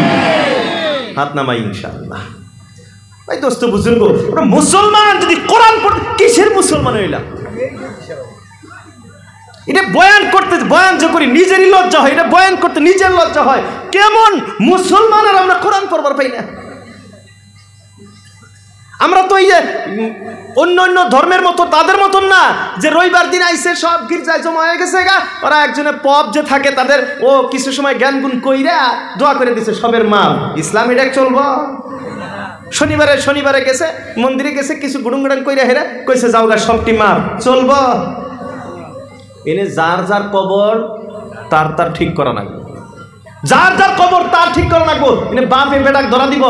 হাত নামাই ইনশাআল্লাহ। ভাই দোস্ত বুঝুন গো, মুসলমান যদি কোরআন পড়তে, কিসের মুসলমান হইলাম? এটা বয়ান করতে, বয়ান যে করি নিজেরই লজ্জা হয়, এটা বয়ান করতে নিজের লজ্জা হয়। কেমন মুসলমান আর আমরা কোরআন পড়বার পাই না? আমরা তো এই যে অন্য অন্য ধর্মের মতো তাদের মতন না, যে রবিবার দিন আইসে সব গির্জায় জমা হয়ে গেছে গা, ওরা একজনে পপ যে থাকে তাদের ও কিছু সময় জ্ঞান গুণ কইরা দোয়া করে দিছে সবের মা। ইসলাম এটা চলবো? শনিবারে শনিবারে গেছে, মন্দিরে গেছে, কিছু গুড়ুং কইরা হেরা কইছে যাওগা সবটি মাপ, চলবো? এনে যার যার কবর তার তার ঠিক করা লাগবে, যার যার কবর তার ঠিক করা লাগবো। এনে বাপে বেড়াক ধরা দিব,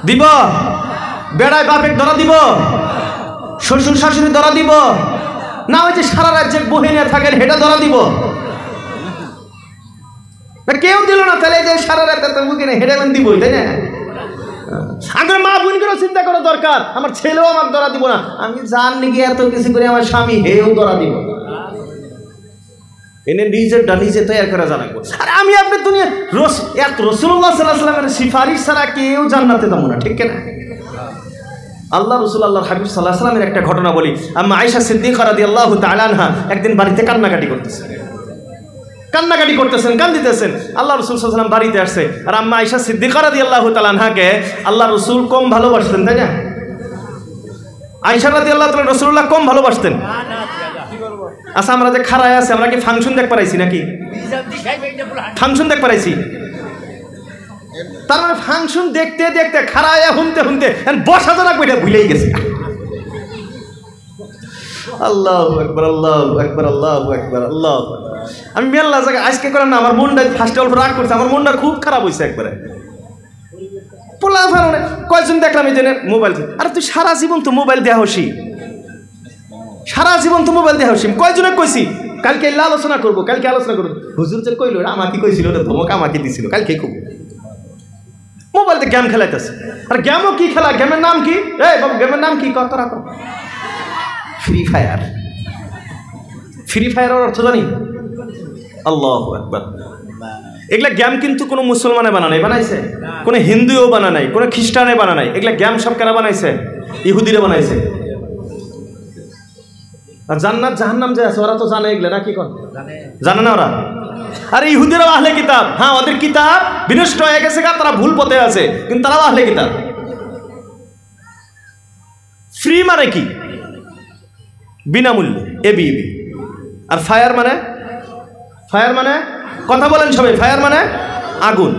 দিব? বেড়ায় বাপে ধরা দিব? শ্বশুর শাশুড়ি ধরা দিব? না ওই যে সারা রাজ্যে বহিনে থাকেন হেটা ধরা দিব? কেউ দিল না, তাহলে যে সারা রাত বুকে হেঁটে দিব, তাই না? আগে মা বোনকেও চিন্তা করা দরকার, আমার ছেলেও আমাকে ধরা দিব না, আমি জান নাকি এত কিছু করে আমার স্বামী হেও ধরা দিব। এনে নিজেরটা নিজে তৈরি করা জানাবো। আর আমি আপনার দুনিয়া রাসূলুল্লাহ সাল্লাল্লাহু আলাইহি ওয়াসাল্লামের সিফারিশ ছাড়া কেউ জান্নাতে যাবো না, ঠিক না? আল্লাহ রসুল আল্লাহর হাবিব সাল্লাল্লাহু আলাইহি ওয়াসাল্লামের একটা ঘটনা বলি। আম্মা আয়েশা সিদ্দিকা রাদিয়াল্লাহু তাআলা আনহা একদিন বাড়িতে কান্নাকাটি করতেছেন, কান্নাকাটি করতেছেন, কান্দিতেছেন। আল্লাহ রসুল সাল্লাল্লাহু আলাইহি ওয়াসাল্লাম বাড়িতে আসছে, আর আম্মা আয়েশা সিদ্দিকা রাদিয়াল্লাহু তাআলা আনহাকে আল্লাহ রসুল কম ভালোবাসতেন, তাই না? আয়েশা রাদিয়াল্লাহু তাআলা রাসূলুল্লাহ কম ভালোবাসতেন। আচ্ছা, আমরা যে খাড়ায় আছে, আমরা কি ফাংশন দেখ পারাইছি নাকি? ফাংশন দেখ পারাইছি? তার মানে ফাংশন দেখতে দেখতে খাড়ায় হুনতে হুনতে বসা জানা কইটা ভুলেই গেছে। আল্লাহু আকবার, আল্লাহু আকবার, আল্লাহু আকবার, আল্লাহ। আমি মেল্লা জায়গা আজকে করেন না, আমার মনটা ফার্স্টে অল্প রাগ করছে, আমার মনটা খুব খারাপ হয়েছে একবারে। পোলা ফারণে কয়জন দেখলাম এই জন্য মোবাইল। আরে তুই সারা জীবন তো মোবাইল দেয়া হসি, সারা জীবন তো মোবাইল দেয়া হসি। কয়জনে কইছি কালকে এলে আলোচনা করবো, কালকে আলোচনা করবো। হুজুর যে কইল আমাকে কইছিল, ওটা ধমক আমাকে দিছিল, কালকে খুব মোবাইলতে গেম খেলাইতেছে। আর গেমও কি খেলা, গেমের নাম কি? এই বাবু গেমের নাম কি? কত রাখো ফ্রি ফায়ার। ফ্রি ফায়ারের অর্থ জানি? আল্লাহু আকবার। এগুলা গেম কিন্তু কোনো মুসলমানে বানায়, বানাইছে? কোনো হিন্দুও বানায় নাই, কোনো খ্রিস্টানে বানায় নাই। এগুলা গেম সব কারা বানাইছে? ইহুদিরা বানাইছে। আর জান্নাত জাহান্নাম যে আছে ওরা তো জানে এগুলা, না কি কর? জানে না ওরা? আরে ইহুদিরাও আহলে কিতাব। হ্যাঁ, ওদের কিতাব বিনষ্ট হয়ে গেছে, তারা ভুল পথে আছে, কিন্তু তারাও আহলে কিতাব। ফ্রি মানে কি? বিনামূল্যে, এবি। আর ফায়ার মানে? ফায়ার মানে কথা বলেন সবাই, ফায়ার মানে আগুন।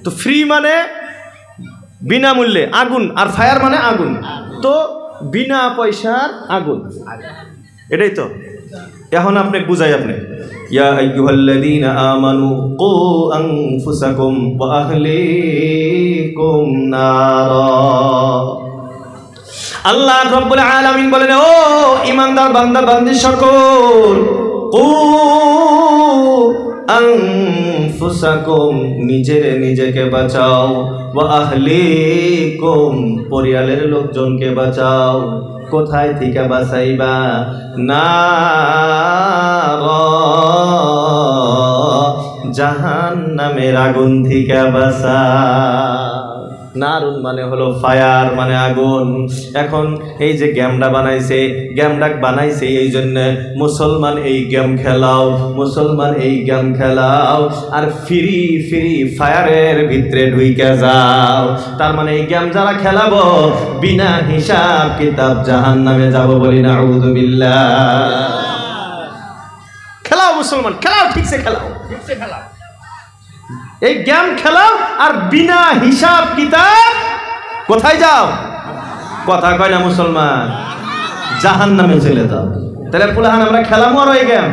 তো ফ্রি মানে বিনামূল্যে আগুন, আর ফায়ার মানে আগুন। তো বিনা পয়সার আগুন, এটাই তো। এখন আপনি বুঝাই, আপনি ইয়া আইয়ুহাল্লাযীনা আমানু কু আনফুসাকুম ওয়া আহলিকুম নারা। আল্লাহ রাব্বুল আলামিন বলেন, ও ঈমানদার বান্দা বান্দি সকল, কু আনফুসাকুম, নিজেকে বাঁচাও, ওয়া আহলিকুম, পরিবারের লোকজনকে বাঁচাও। কোথায় থেকে বাঁচাইবা? নার, জাহান্নামের আগুন থেকে বাঁচা। নারুন মানে হলো ফায়ার, মানে আগুন। এখন এই যে গেমটা বানাইছে, গেমডাক বানাইছে এই জন্য মুসলমান এই গেম খেলাও, মুসলমান এই গেম খেলাও, আর ফ্রি ফ্রি ফায়ারের ভিতরে ঢুইকে যাও। তার মানে এই গেম যারা খেলাবো বিনা হিসাব কিতাব জাহান্নামে যাব, বলি না আউযু বিল্লাহ। খেলাও মুসলমান, খেলাও, ঠিকছে খেলাও, ঠিকছে খেলাও, এই গেম খেলাও, আর বিনা হিসাব কিতাব কোথায় যাও? কথা কয় না মুসলমান, জাহান্নামে চলে যাও। তাহলে পুলাহান আমরা খেলামো আর ওই গেম।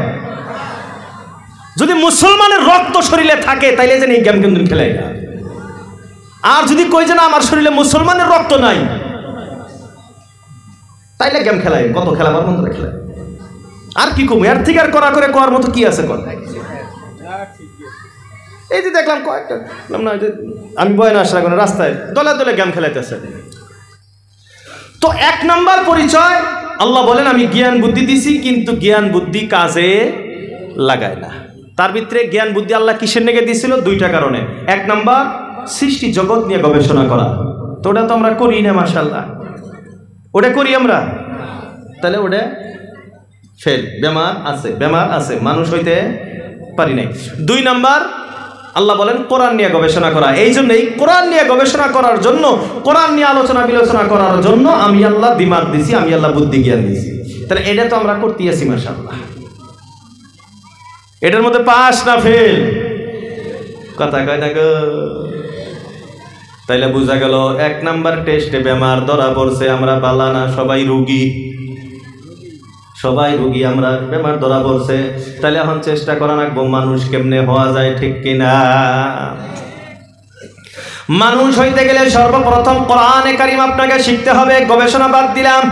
যদি মুসলমানের রক্ত শরীরে থাকে তাইলে যেন এই গেম কিন্তু খেলাই না। আর যদি কই যে না আমার শরীরে মুসলমানের রক্ত নাই, তাইলে গেম খেলাই, কত খেলাবার মতো খেলায়। আর কি কম এর থেকে আর করা করে করার মতো কি আছে? কর এই যে দেখলাম কয়েকটা, না আমি বয় না আসলে রাস্তায় দলে দলে গেম খেলাইতেছে। তো এক নাম্বার পরিচয়, আল্লাহ বলেন আমি জ্ঞান বুদ্ধি দিছি, কিন্তু জ্ঞান বুদ্ধি কাজে লাগায় না। তার ভিতরে জ্ঞান বুদ্ধি আল্লাহ কিসের নেগে দিয়েছিল? দুইটা কারণে। এক নাম্বার, সৃষ্টি জগৎ নিয়ে গবেষণা করা। তো ওটা তো আমরা করি না, মাশাআল্লাহ, ওটা করি আমরা, তাহলে ওটা ফেল, বেমার আছে, বেমার আছে, মানুষ হইতে পারি নাই। দুই নাম্বার, আল্লাহ বলেন কোরআন নিয়ে গবেষণা করা। এই জন্যই কোরআন নিয়ে গবেষণা করার জন্য, কোরআন নিয়ে আলোচনা বিলোচনা করার জন্য আমি আল্লাহ দিমাগ দিছি, আমি আল্লাহ বুদ্ধি জ্ঞান দিছি। তাহলে এটা তো আমরা করতে আছি, মাশাআল্লাহ। এটার মধ্যে পাস না ফেল? কথা কয় না গো। তাইলে বোঝা গেল এক নাম্বার টেস্টে বেমার ধরা পড়ছে, আমরা পালা না, সবাই রোগী, সবাই রোগী, আমরা বেমার ধরা পড়ছে। তাহলে এখন চেষ্টা করা রাখবো মানুষ কেমনে হওয়া যায়, ঠিক কিনা? মানুষ হইতে গেলে সর্বপ্রথম কোরআনে কারীম আপনাকে শিখতে হবে। গবেষণা বাদ দিলাম,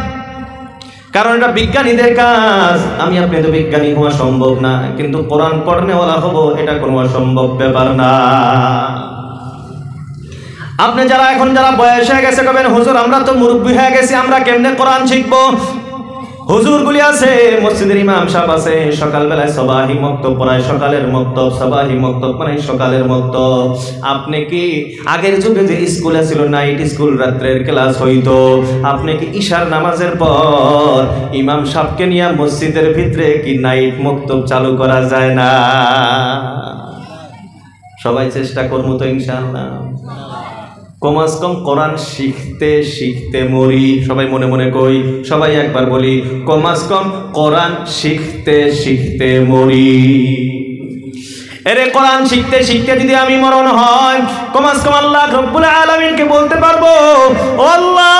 কারণ এটা বিজ্ঞানীদের কাজ। আমি আপনি তো বিজ্ঞানী হওয়া সম্ভব না, কিন্তু কোরআন পড়নেওয়ালা হবো এটা কোনো অসম্ভব ব্যাপার না। আপনি যারা এখন যারা বয়স হয়ে গেছে কবেন হুজুর আমরা তো মুরব্বী হয়ে গেছি, আমরা কেমনে কোরআন শিখবো? হুজুরগুলি আছে, মসজিদের ইমাম সাহেব আছে, সকালবেলায় সবাহি মক্তব পড়ায়, সকালের মক্তব, সবাহি মক্তব মানে সকালের মক্তব। আপনি কি আগের যুগে যে স্কুলে ছিল নাইট স্কুল, রাত্রের ক্লাস হইতো, আপনি কি ইশার নামাজের পর ইমাম সাহেবকে নিয়ে মসজিদের ভিতরে কি নাইট মক্তব চালু করা যায় না? সবাই চেষ্টা করবো তো ইনশাআল্লাহ। কমাস কম কোরআন শিখতে শিখতে মরি, সবাই মনে মনে কই, সবাই একবার বলি, কমাস কম কোরআন শিখতে শিখতে মরি। এরে কোরআন শিখতে শিখতে যদি আমি মরণ হয়, কমাস কম আল্লাহ রব্বুল আলামিনকে বলতে পারবো, ও আল্লাহ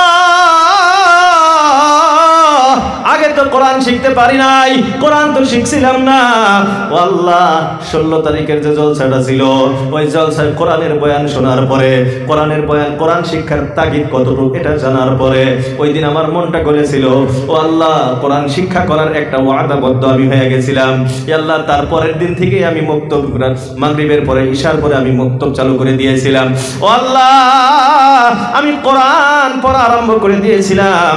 আগে তো কোরআন শিখতে পারি নাই, কোরআন তো শিখছিলাম না। ও আল্লাহ 16 তারিখের যে জলসাটা ছিল, ওই জলসায় কোরআনের বয়ান শোনার পরে, কোরআনের বয়ান, কোরআন শিক্ষার তাগিদ কতটুকু এটা জানার পরে ওই দিন আমার মনটা করেছিল, ও আল্লাহ কোরআন শিক্ষা করার একটা ওয়াদাবদ্ধ আমি হয়ে গেছিলাম। আল্লাহ তারপরের দিন থেকে আমি মক্তব, মাগরিবের পরে ইশার পরে আমি মক্তব চালু করে দিয়েছিলাম। ও আল্লাহ আমি কোরআন পড়া আরম্ভ করে দিয়েছিলাম।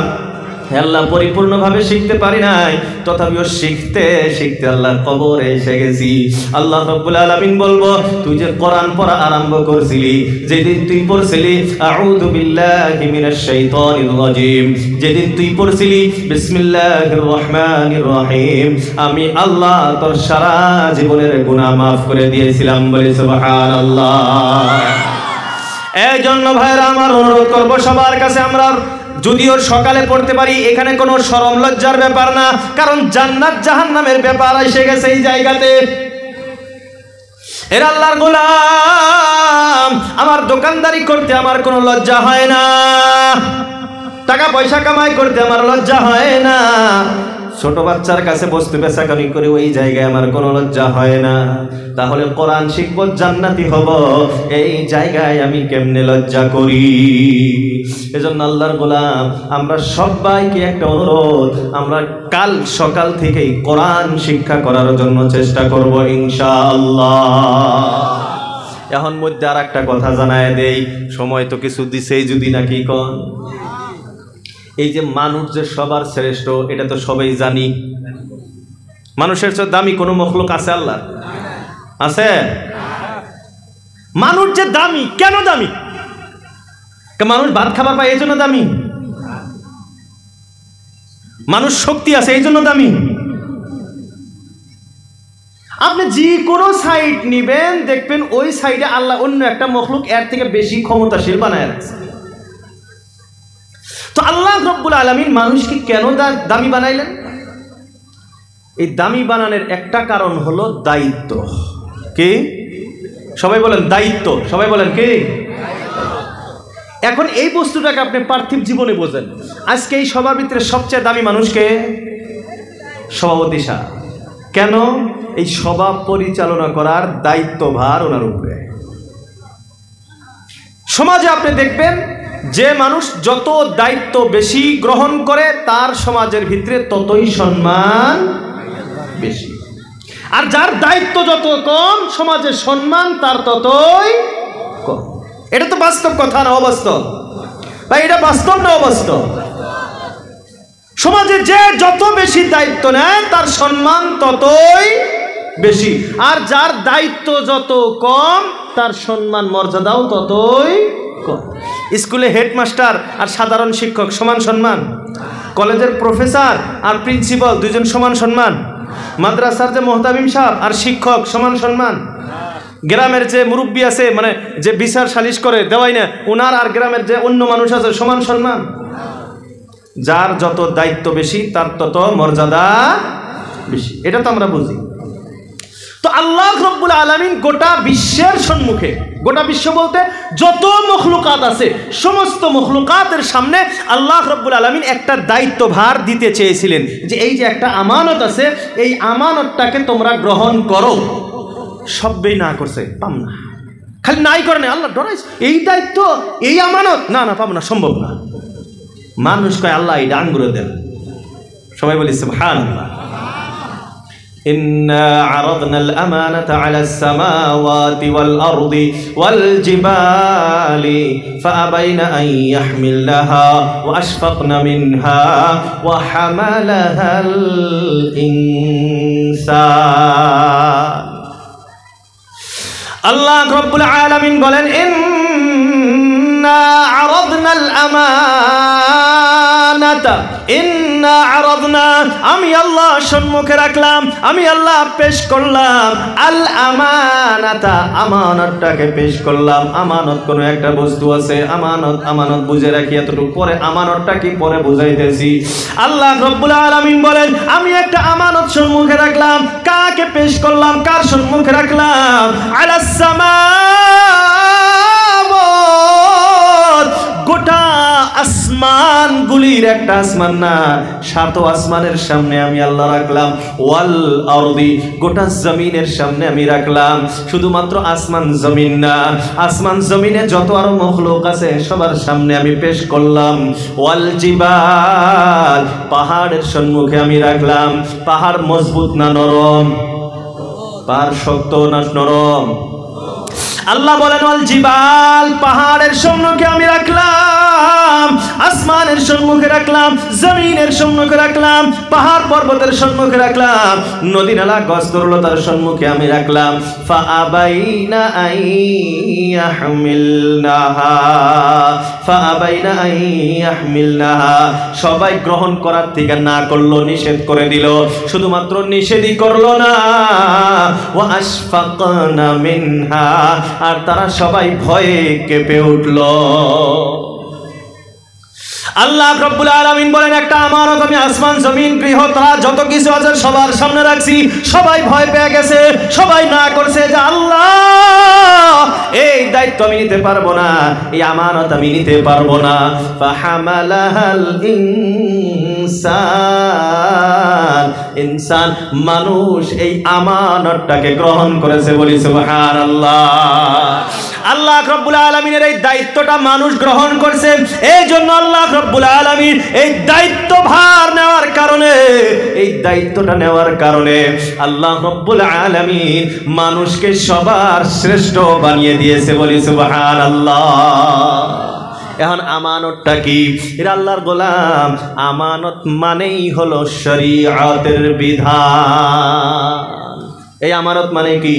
আল্লাহ পরিপূর্ণভাবে শিখতে পারি নাই, তথাপিও শিখতে শিখতে আল্লাহর কবরে এসে গেছি। আল্লাহ রাব্বুল আলামিন বলবো, তুই যে কোরআন পড়া আরম্ভ করছিলি, যেদিন তুই পড়ছিলি আউযু বিল্লাহি মিনাশ শাইতানির রাজিম, যেদিন তুই পড়ছিলি বিসমিল্লাহির রহমানির রহিম, আমি আল্লাহ তোর সারা জীবনের গুনাহ মাফ করে দিয়েছিলাম। বলি সুবহানাল্লাহ। এই জন্য ভাইরা আমার অনুরোধ করবো সবার কাছে, আমরা যদিও সকালে পড়তে পারি, এখানে কোনো শরম লজ্জার ব্যাপার না, কারণ জান্নাত জাহান্নামের ব্যাপার এসে গেছে এই জায়গাতে। এর আল্লাহর গোলাম, আমার দোকানদারি করতে আমার কোনো লজ্জা হয় না, টাকা পয়সা কামাই করতে আমার লজ্জা হয় না, ছোট বাচ্চার কাছে বস্তু বেচাকেনি করে ওই জায়গায় আমার কোনো লজ্জা হয় না। তাহলে কোরআন শিখব, জান্নাতি হব, এই জায়গায় আমি কেমনে লজ্জা করি? এজন্য আল্লাহর গোলাম, আমরা সবাইকে একটা অনুরোধ, আমরা কাল সকাল থেকেই কোরআন শিক্ষা করার জন্য চেষ্টা করব ইনশাআল্লাহ। এখন মধ্যে আর একটা কথা জানায় দেই, সময় তো কিছু দিছেই, যদি নাকি কোন এই যে মানুষ যে সবার শ্রেষ্ঠ, এটা তো সবাই জানি। মানুষের চেয়ে দামি কোনো মখলুক আছে আল্লাহ? আছে? মানুষ যে দামি, কেন দামি? মানুষ ভাত খাবার পায় এই জন্য দামি? মানুষ শক্তি আছে এই জন্য দামি? আপনি যে কোনো সাইড নিবেন দেখবেন ওই সাইডে আল্লাহ অন্য একটা মখলুক এর থেকে বেশি ক্ষমতাশীল বানায় রাখছে। তো আল্লাহ রব্বুল আলামিন মানুষকে কেন দামি বানাইলেন? এই দামি বানানোর একটা কারণ হলো দায়িত্ব। কি? সবাই বলেন দায়িত্ব। সবাই বলেন কি? এখন এই বস্তুটাকে আপনি পার্থিব জীবনে বোঝেন। আজকে এই সবার ভিতরে সবচেয়ে দামি মানুষকে সভাপতি সাহেব। কেন? এই সভা পরিচালনা করার দায়িত্বভার ওনার উপরে। সমাজে আপনি দেখবেন যে মানুষ যত দায়িত্ব বেশি গ্রহণ করে তার সমাজের ভিতরে ততই সম্মান বেশি, আর যার দায়িত্ব যত কম সমাজের সম্মান তার ততই কম। এটা তো বাস্তব কথা না অবাস্তব? ভাই এটা বাস্তব না অবাস্তব? সমাজে যে যত বেশি দায়িত্ব নেয় তার সম্মান ততই বেশি, আর যার দায়িত্ব যত কম তার সম্মান মর্যাদাও ততই কম। স্কুলে হেডমাস্টার আর সাধারণ শিক্ষক সমান সম্মান? কলেজের প্রফেসর আর প্রিন্সিপাল দুইজন সমান সম্মান? মাদ্রাসার যে মোহতামিম সাহেব আর শিক্ষক সমান সম্মান? গ্রামের যে মুরব্বী আছে মানে যে বিচার সালিশ করে দেওয়াই না ওনার আর গ্রামের যে অন্য মানুষ আছে সমান সম্মান? যার যত দায়িত্ব বেশি তার তত মর্যাদা বেশি। এটা তো আমরা বুঝি। তো আল্লাহ রব্বুল আলামিন গোটা বিশ্বের সম্মুখে, গোটা বিশ্ব বলতে যত মখলুকাত আছে সমস্ত মখলুকাতের সামনে আল্লাহ রব্বুল আলামিন একটা দায়িত্বভার দিতে চেয়েছিলেন যে এই যে একটা আমানত আছে এই আমানতটাকে তোমরা গ্রহণ করো। সবই না করছে, পাম না, খালি নাই করে না। আল্লাহ ডরাইস এই দায়িত্ব এই আমানত, না না পাবো না, সম্ভব না। মানুষ কয় আল্লাহ এই ডান করে দেন। সবাই বলি সুবহানাল্লাহ। إنا عرضنا الأمانة على السماوات والأرض والجبال فأبين أن يحملنها وأشفقن منها وحملها الإنسان الله رب العالمين বলেন إنا عرضنا الأمانة ইন্না আরাদনা, আমি আল্লাহ সম্মুখে রাখলাম, আমি আল্লাহ পেশ করলাম আল আমানাতা, আমানতটাকে পেশ করলাম। আমানত কোন একটা বস্তু আছে, আমানত আমানত বুঝে রাখি এতটুকু, পরে আমানতটা কি পরে বুঝাইতেছি। আল্লাহ রব্বুল আলামিন বলেন আমি একটা আমানত সম্মুখে রাখলাম। কাকে পেশ করলাম, কার সম্মুখে রাখলাম? আলাস সামাওয়াত, গোটা আসমানগুলির একটা আসমান না, সাত আসমানের সামনে আমি আল্লাহ রাখলাম। ওয়াল আরদি, গোটা জমিনের সামনে আমি রাখলাম। শুধুমাত্র আসমান জমিন না, আসমান জমিনে যত আরো মখলুক আছে সবার সামনে আমি পেশ করলাম। ওয়াল জিবাল, পাহাড়ের সম্মুখে আমি রাখলাম। পাহাড় মজবুত না নরম? পাহাড় শক্ত না নরম? আল্লাহ বলেন ওয়াল জিবাল, পাহাড়ের সম্মুখে আমি রাখলাম, আসমানের সম্মুখে রাখলাম, জমিনের সম্মুখে রাখলাম, পাহাড় পর্বতের সম্মুখে রাখলাম, নদী নালা গাছ তরলতার সম্মুখে আমি রাখলাম। ফাআবাইনা আইয়াহমিলনাহা, ফাআবাইনা আইয়াহমিলনাহা, সবাই গ্রহণ করার থেকে না করলো, নিষেধ করে দিল। শুধুমাত্র নিষেধই করলো না, ওয়া আশফাকনা মিনহা, আর তারা সবাই ভয়ে কেঁপে উঠল। আল্লাহ রাব্বুল আলামিন বলেন একটা আমানত আমি আসমান জমিন গৃহ তারা যত কিছু আছে সবার সামনে রাখছি। সবাই ভয় পেয়ে গেছে, সবাই না করছে যে আল্লাহ এই দায়িত্ব আমি নিতে পারবো না, এই আমানত আমি নিতে পারবো না। ফাহামালাহাল ইনসান, ইনসান মানুষ এই আমানতটাকে গ্রহণ করেছে, বলি সুবহানাল্লাহ। আল্লাহ রাব্বুল আলামিনের এই দায়িত্বটা মানুষ গ্রহণ করছে। এই জন্য আল্লাহ রাব্বুল আলামিন এই দায়িত্বভার নেওয়ার কারণে, এই দায়িত্বটা নেওয়ার কারণে আল্লাহ রাব্বুল আলামিন মানুষকে সবার শ্রেষ্ঠ বানিয়ে দিয়েছে, বলি সুবহানাল্লাহ। এখন আমানতটা কি? এরা আল্লাহর গোলাম। আমানত মানেই হলো শরীয়তের বিধান। এই আমানত মানে কি?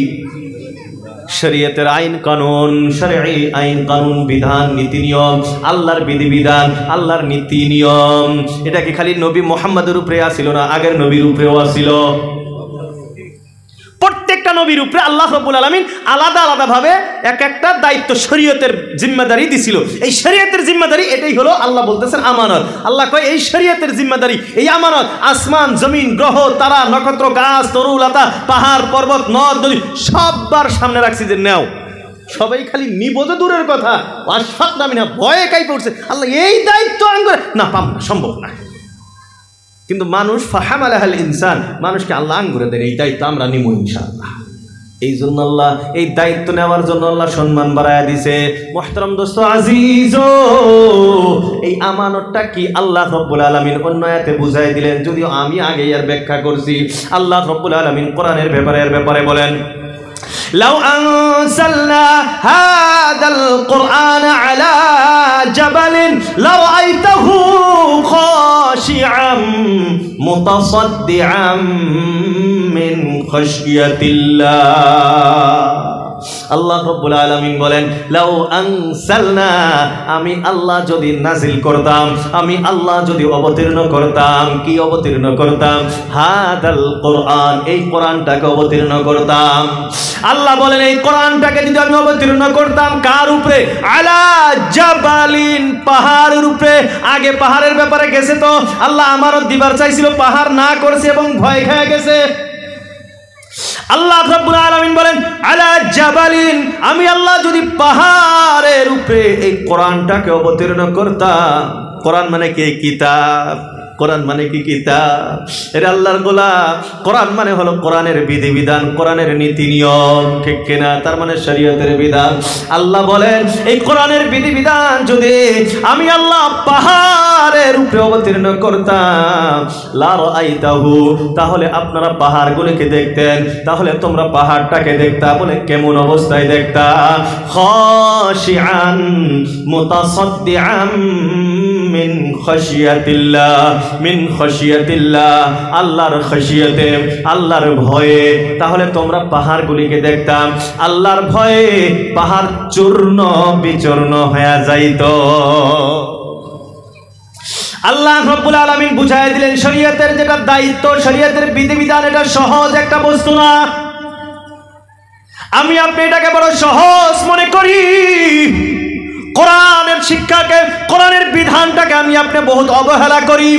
শরীয়তের আইন কানুন, শরঈ আইন কানুন, বিধান নীতি নিয়ম, আল্লাহর বিধিবিধান, আল্লাহর নীতি নিয়ম, এটা কি খালি নবী মুহাম্মদের উপরে আসিল না, আগের নবীর উপরেও আসিল। প্রত্যেকটা নবীর উপরে আল্লাহ রাব্বুল আলামিন আলাদা আলাদা ভাবে এক একটা দায়িত্ব শরীয়তের জিম্মাদারি দিছিল। এই শরীয়তের জিম্মাদারি এটাই হলো আল্লাহ বলতেছেন আমানত। আল্লাহ কয় এই শরীয়তের জিম্মাদারি, এই আমানত আসমান জমিন গ্রহ তারা নক্ষত্র গাছ তরুলতা পাহাড় পর্বত নদ নদী সববার সামনে রাখছি যে নেও। সবাই খালি নিবোধ দূরের কথা, আশফাক নামি না, ভয়ে কাই পড়ছে। আল্লাহ এই দায়িত্ব আঙ্গুরে না, পাম না, সম্ভব না। কিন্তু মানুষ ফাহামালাহাল ইনসান, মানুষকে আল্লাহ আঙ্গুরে দেন এই দায়িত্ব আমরা নিব ইনশাআল্লাহ। এই জন্য আল্লাহ এই দায়িত্ব নেওয়ার জন্য আল্লাহ সম্মান বাড়ায় দিছে। মুহতারাম দোস্ত আজিজ, এই আমানতটা কি আল্লাহ রাব্বুল আলামিন অন্য আয়াতে বুঝাই দিলেন, যদিও আমি আগে এর ব্যাখ্যা করছি। আল্লাহ রাব্বুল আলামিন কোরআনের ব্যাপারে বলেন, لو أنزلنا هذا القرآن على جبل لرأيته خاشعا متصدعا من خشية الله। আল্লাহ রাব্বুল আলামিন বলেন, লাউ আনসালনা, আমি আল্লাহ যদি নাজিল করতাম, আমি আল্লাহ যদি অবতীর্ণ করতাম, কি অবতীর্ণ করতাম? হাদাল কোরআন, এই কোরআনটাকে অবতীর্ণ করতাম। আল্লাহ বলেন এই কোরআনটাকে যদি আমি অবতীর্ণ করতাম কার উপরে? আলা জাবালিন, পাহাড়ের উপরে। আগে পাহাড়ের ব্যাপারে গেছে তো আল্লাহ আমানত দিবার চাইছিল, পাহাড় না করছে এবং ভয় খেয়ে গেছে। আল্লাহ রাব্বুল আলামিন বলেন আলা জাবালিন, আমি আল্লাহ যদি পাহাড়ের উপরে এই কোরআনটাকে অবতীর্ণ করতাম। কোরআন মানে কি? কিতাব। কোরআন মানে কি? কিতাব। এর আল্লাহর গোলাম। কোরআন মানে হলো কোরআনের বিধিবিধান, কোরআনের নীতি নিয়ম, ঠিক কিনা? তার মানে শরীয়তের বিধান। আল্লাহ বলেন এই কোরআনের বিধিবিধান যদি আমি আল্লাহ পাহাড়ের উপরে অবতীর্ণ করতাম, লা রাআইতাহু, তাহলে আপনারা পাহাড়গুলোকে দেখতেন, তাহলে তোমরা পাহাড়টাকে দেখতা। বলে কেমন অবস্থায় দেখতা? খাশিআন মুতাসাদ্দিআন মিন খাশিয়াতিল্লাহ, মিন খাশিয়াতিল্লাহ, আল্লাহর খাশিয়াতে, আল্লাহর ভয়ে। তাহলে তোমরা পাহাড়গুলিকে দেখতাম, আল্লাহর ভয়ে পাহাড় চূর্ণ বিচূর্ণ হয়ে যাইত। আল্লাহ রাব্বুল আলামিন বুঝাই দিলেন শরীয়তের যেটা দায়িত্ব, শরীয়তের বিধিবিধান, এটা সহজ একটা বস্তু না। আমি আপনি এটাকে বড় সহজ মনে করি। কোরআনের শিক্ষাকে, কোরআনের বিধানটাকে আমি আপনি বহুত অবহেলা করি।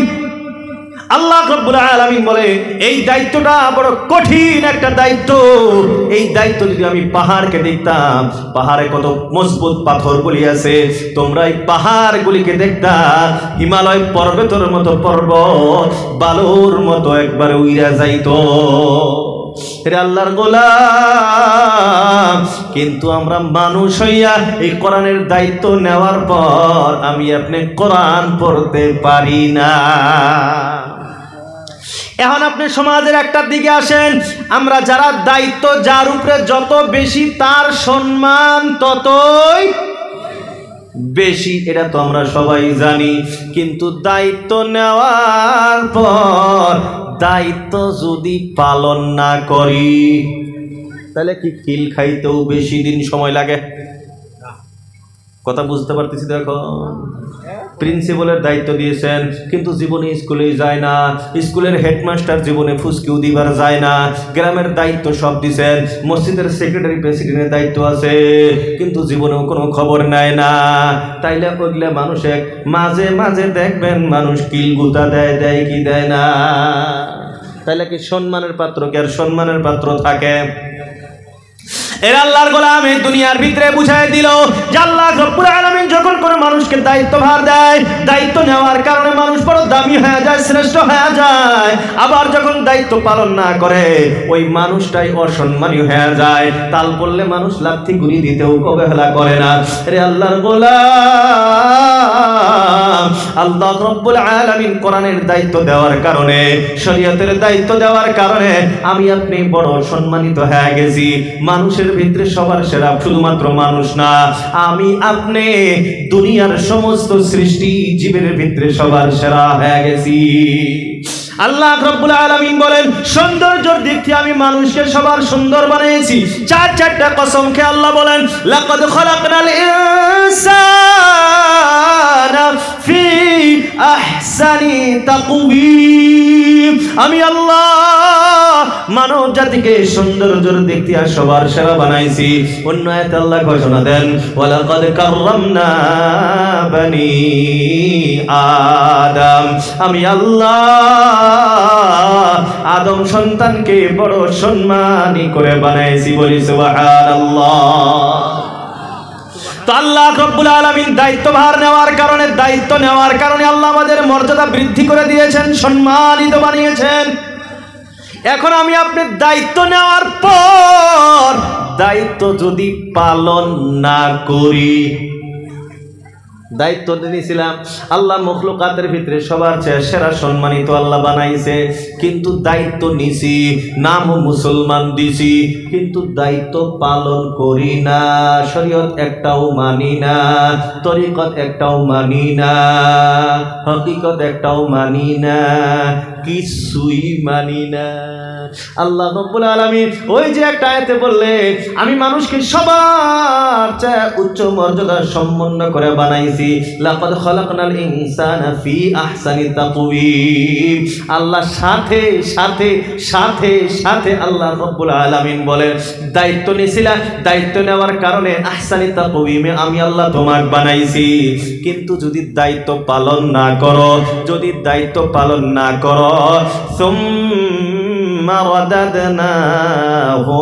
আল্লাহ রাব্বুল আলামিন বলে এই দায়িত্বটা বড় কঠিন একটা দায়িত্ব। এই দায়িত্ব যদি আমি পাহাড়কে দেখতাম, পাহাড়ে কত মজবুত পাথরগুলি আছে, তোমরা এই পাহাড়গুলিকে দেখতা হিমালয় পর্বতের মতো পর্বত, বালুর মতো একবারে উইরা যাইতো। আল্লাহর গোলাম, কিন্তু আমরা মানুষ হইয়া এই কোরআনের দায়িত্ব নেওয়ার পর আমি আপনি কোরআন পড়তে পারি না। এখন আপনি সমাজের একটা দিকে আসেন, আমরা যারা দায়িত্ব যার উপরে যত বেশি তার সম্মান ততই বেশি, এটা তো আমরা সবাই জানি। কিন্তু দায়িত্ব নেওয়ার পর দায়িত্ব যদি পালন না করি তাহলে কি কিল খাইতেও বেশি দিন সময় লাগে? কথা বুঝতে পারতেছি? দেখো, প্রিন্সিপালের দায়িত্ব দিয়েছেন কিন্তু জীবনে স্কুলে যায় না, স্কুলের হেডমাস্টার জীবনে ফুসকিও দিবার যায় না, গ্রামের দায়িত্ব সব দিয়েছেন, মসজিদের সেক্রেটারি প্রেসিডেন্টের দায়িত্ব আছে কিন্তু জীবনেও কোনো খবর নেয় না। তাইলে ওইগুলা মানুষে মাঝে মাঝে দেখবেন মানুষ কিল গুতা দেয়, দেয় কি দেয় না? তাইলে কি সম্মানের পাত্র কি আর সম্মানের পাত্র থাকে? এর আল্লাহর গোলাম এই দুনিয়ার ভিতরে বুঝাই দিল যে আল্লাহ রাব্বুল আলামিন যখন কোনো মানুষকে দায়িত্ব ভার দেয়, দায়িত্ব নেওয়ার কারণে মানুষ বড় দামি হয়ে যায়, শ্রেষ্ঠ হয়ে যায়। আবার যখন দায়িত্ব পালন না করে ওই মানুষটাই অসম্মানী হয়ে যায়। তাল পড়লে মানুষ লাথি গুলি দিতেও অবহেলা করে না। এর আল্লাহর গোলাম, আল্লাহ রাব্বুল আলামিন কোরআনের দায়িত্ব দেওয়ার কারণে, শরীয়তের দায়িত্ব দেওয়ার কারণে আমি আপনি বড় সম্মানিত হয়ে গেছি। মানুষের ভিতরে সবার সেরা শুধুমাত্র মানুষ না, আমি আপনি দুনিয়ার সমস্ত সৃষ্টি জীবের ভিতরে সবার সেরা হয়ে গেছি। আল্লাহ রাব্বুল আলামিন বলেন সৌন্দর্যের দিক থেকে আমি মানুষকে সবার সুন্দর বানিয়েছি। চারটা কসম খেয়ে আল্লাহ বলেন লাকাদ খালাকনাল ইনসানা ফি আহসানি তাকওয়িম। আমি আল্লাহ মানব জাতিকে সৌন্দর্যের দিক থেকে সবার সেরা বানাইছি। অন্য আয়াতে আল্লাহ ঘোষণা দেন ওয়ালাকাদ কাররামনা বানি আদম। আমি আল্লাহ আদম সন্তানকে বড় সম্মানী করে বানাইছি, বলি সুবহানাল্লাহ। তো আল্লাহ রাব্বুল আলামিন দায়িত্বভার নেওয়ার কারণে আল্লাহ আমাদের মর্যাদা বৃদ্ধি করে দিয়েছেন, সম্মানিত বানিয়েছেন। এখন আমি আপনার দায়িত্ব নেওয়ার পর দায়িত্ব যদি পালন না করি, দায়িত্ব দিয়েছিলাম আল্লাহ মখলুকাতের ভিতরে সবার চেয়ে সেরা সম্মানিত আল্লাহ বানাইছে, কিন্তু দায়িত্ব নিছি, নাম মুসলমান দিছি, কিন্তু দায়িত্ব পালন করি না। শরীয়ত একটাও মানি না, তরিকত একটাও মানি না, হকিকত একটাও মানি না, কিছুই মানি না। আল্লাহ রাব্বুল আলামিন ওই যে একটা আয়াতে বললে আমি মানুষকে সবার চেয়ে উচ্চ মর্যাদা সম্পন্ন করে বানাইছি, লাকাদ খালাকনাল ইনসানা ফি আহসানি তাকওয়িম। আল্লাহ সাথে সাথে সাথে সাথে আল্লাহ রাব্বুল আলামিন বলে দায়িত্ব নিছিলা, দায়িত্ব নেওয়ার কারণে আহসানি তাকওয়িমে আমি আল্লাহ তোমাকে বানাইছি। কিন্তু যদি দায়িত্ব পালন না করো, যদি দায়িত্ব পালন না করো, সুম্মা রাদাদনাহু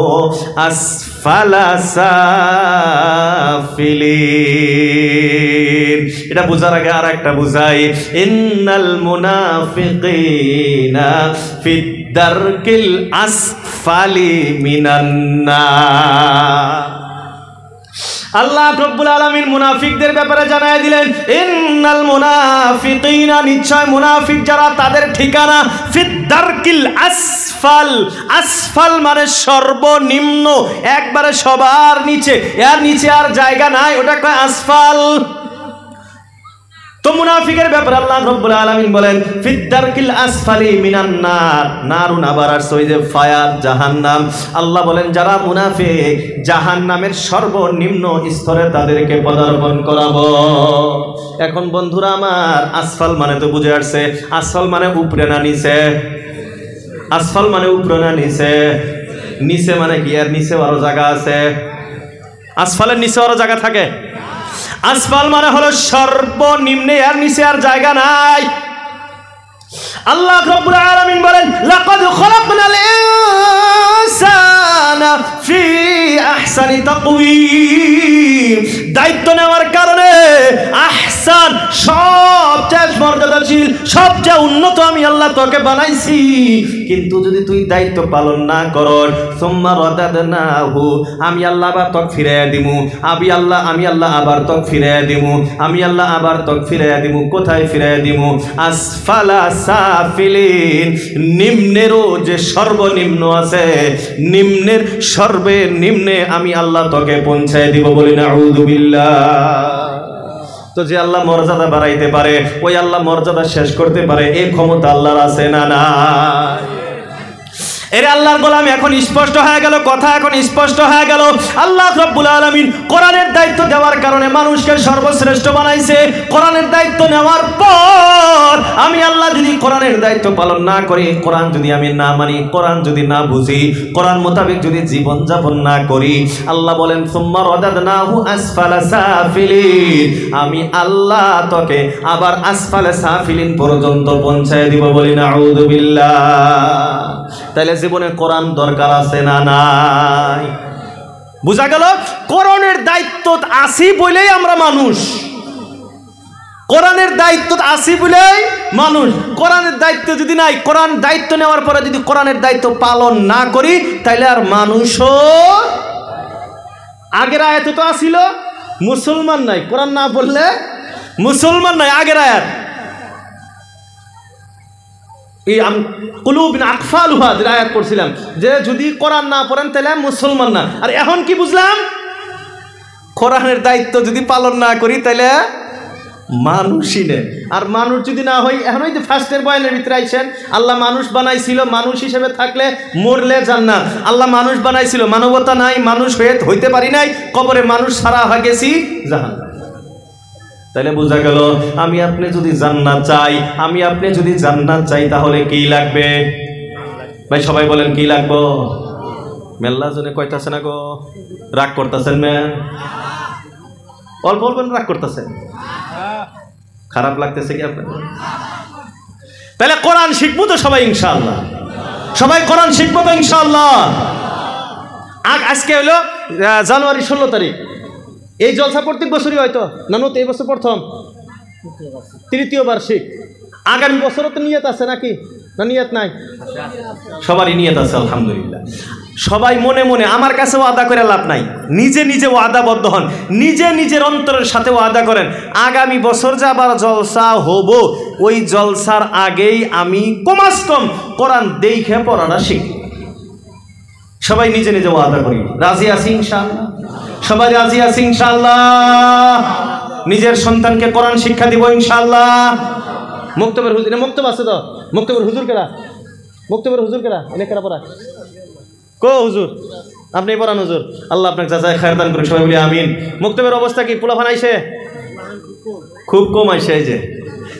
আসফালা সাফিলিন। এটা বুঝার আগে আর একটা বুঝাই, ইন্নাল মুনাফিকিনা ফিদ দারকিল আসফালি মিনান নার। আল্লাহ রাব্বুল আলামিন মুনাফিকদের ব্যাপারে জানায় দিলেন ইন্নাল মুনাফিকিনা, নিশ্চয় মুনাফিক যারা তাদের ঠিকানা ফিদ দারকিল আসফাল। আসফাল মানে সর্বনিম্ন, একবারে সবার নিচে, এর নিচে আর জায়গা নাই, ওটা কয় আসফাল। তো মুনাফিকের ব্যাপারে আল্লাহ রাব্বুল আলামিন বলেন ফিদ দারকিল আসফালি মিনান নার। নারুন আবার আসছে ওই যে ফায়ার, জাহান্নাম। আল্লাহ বলেন যারা মুনাফিক জাহান্নামের সর্বনিম্ন স্তরে তাদেরকে পদার্পণ করাবো। এখন বন্ধুরা আমার, আসফাল মানে তো বুঝে আসছে, আসফাল মানে উপরে না নিচে? আসফাল মানে উপরে না নিচে? নিচে মানে কি? এর নিচে আরো জায়গা আছে? আসফালের নিচে আরো জায়গা থাকে? আসফাল মানে হলো সর্বনিম্নে, এর নিচে আর জায়গা নাই। আল্লাহ রাব্বুল আলামিন বলেন লাকাদ খালাকনাল ইনসানা ফি আহসানি তাকওয়িম। দায়িত্ব নেওয়ার কারণে আহসান, সবচেয়ে মর্যাদাশীল, সবচেয়ে উন্নত আমি আল্লাহ তোকে বানাইছি। কিন্তু যদি তুই দায়িত্ব পালন না করস, সুম্মা রাদাদনাহু, আমি আল্লাহ আবার তোকে ফিরাইয়া দিমু, আমি আল্লাহ আবার তোকে ফিরাইয়া দিমু, আমি আল্লাহ আবার তোকে ফিরাইয়া দিমু। কোথায় ফিরাইয়া দিমু? আসফালা সাফিলিন। নিম্নেরও যে সর্বনিম্ন আছে, নিম্নের সর্বনিম্নে আমি আল্লাহ তোকে পৌঁছায় দিব, বলি নাউযু বিল্লাহ। তো যে আল্লাহ মর্যাদা বাড়াইতে পারে, ওই আল্লাহ মর্যাদা শেষ করতে পারে, এই ক্ষমতা আল্লাহর আছে না নাই? এর আল্লাহর গোলাম এখন স্পষ্ট হয়ে গেল, কথা এখন স্পষ্ট হয়ে গেল। আল্লাহ রাব্বুল আলামিন কোরআনের দায়িত্ব দেওয়ার কারণে মানুষকে সর্বশ্রেষ্ঠ বানাইছে। কোরআনের দায়িত্ব নেওয়ার পর আমি আল্লাহ যদি কোরআনের দায়িত্ব পালন না করি, কোরআন যদি আমি না মানি, কোরআন যদি না বুঝি, কোরআন মোতাবেক যদি জীবন যাপন না করি, আল্লাহ বলেন সুম্মা রাদাদনাহু আসফালা সাফিলিন, আমি আল্লাহ তোকে আবার আসফালা সাফিলিন পর্যন্ত পৌঁছায় দিব, বলি নাউযু বিল্লাহ। তাইলে জীবনে কোরআন দরকার আছে না নাই? বুঝা গেল কোরআনের দায়িত্ব আসি বলেই আমরা মানুষ, কোরআনের দায়িত্ব আসি বলেই মানুষ। কোরআনের দায়িত্ব যদি নাই, কোরআন দায়িত্ব নেওয়ার পরে যদি কোরআনের দায়িত্ব পালন না করি, তাইলে আর মানুষও। আগের আয়াত তো আসিল মুসলমান নাই, কোরআন না বললে মুসলমান নাই। আগের আয়াত এই কুলুবিন আকফালুহা আয়াত পড়ছিলাম যে যদি কোরআন না পড়েন তাহলে মুসলমান না। আর এখন কি বুঝলাম? কোরআনের দায়িত্ব যদি পালন না করি তাহলে মানুষই নেই। আর মানুষ যদি না হয়, এখন ওই যে ফার্স্টের বয়ানের ভিতরে আইছেন, আল্লাহ মানুষ বানাইছিল, মানুষ হিসেবে থাকলে মরলে জান্নাত। আল্লাহ মানুষ বানাইছিল, মানবতা নাই, মানুষ হইতে পারি নাই, কবরে মানুষ ছাড়া হয়ে গেছি জাহান্নাম। তাহলে বোঝা গেল আমি আপনি যদি জান্নাত চাই, তাহলে কি লাগবে ভাই? সবাই বলেন কি লাগবো? মেল্লা জনে কইতাছে না গো, রাগ করতেছেন না? অল্প অল্প রাগ করতেছেন, খারাপ লাগতেছে কি আপনার? তাহলে কোরআন শিখবো তো সবাই ইনশাআল্লাহ, সবাই কোরআন শিখবো তো ইনশাআল্লাহ। আজকে হলো জানুয়ারি 16 তারিখ। এই জলসা প্রত্যেক বছরই হয়তো না, নতুন এই বছর প্রথম, তৃতীয় বার্ষিক। আগামী বছরও তো নিয়ত আছে নাকি? না নিয়ত নাই? সবারই নিয়ত আছে আলহামদুলিল্লাহ। সবাই মনে মনে, আমার কাছে ওয়াদা করে লাভ নাই, নিজে নিজে ওয়াদাবদ্ধ হন, নিজে নিজের অন্তরের সাথে ওয়াদা করেন আগামী বছর যে আবার জলসা হব, ওই জলসার আগেই আমি কমাস কম কোরআন দেখে পড়াটা শিখব। সবাই নিজে নিজে ওয়াদা করি। রাজি আছি ইনশাআল্লাহ? সবাই রাজি আছি ইনশাআল্লাহ? নিজের সন্তানকে কোরআন শিক্ষা দিব ইনশাআল্লাহ। মুক্তবের হুজুর, মুক্তব আছে তো? মুক্তবের হুজুর কেরা? মুক্তবের হুজুর কেরা? অনেক কেরা পড়া কো হুজুর? আপনি পড়ান হুজুর, আল্লাহ আপনাকে যাচাই খায়ের দান করুন। সবাই বলি আমিন। মুক্তবের অবস্থা কি? পোলাফান আইসে? খুব কম আইসে। এই যে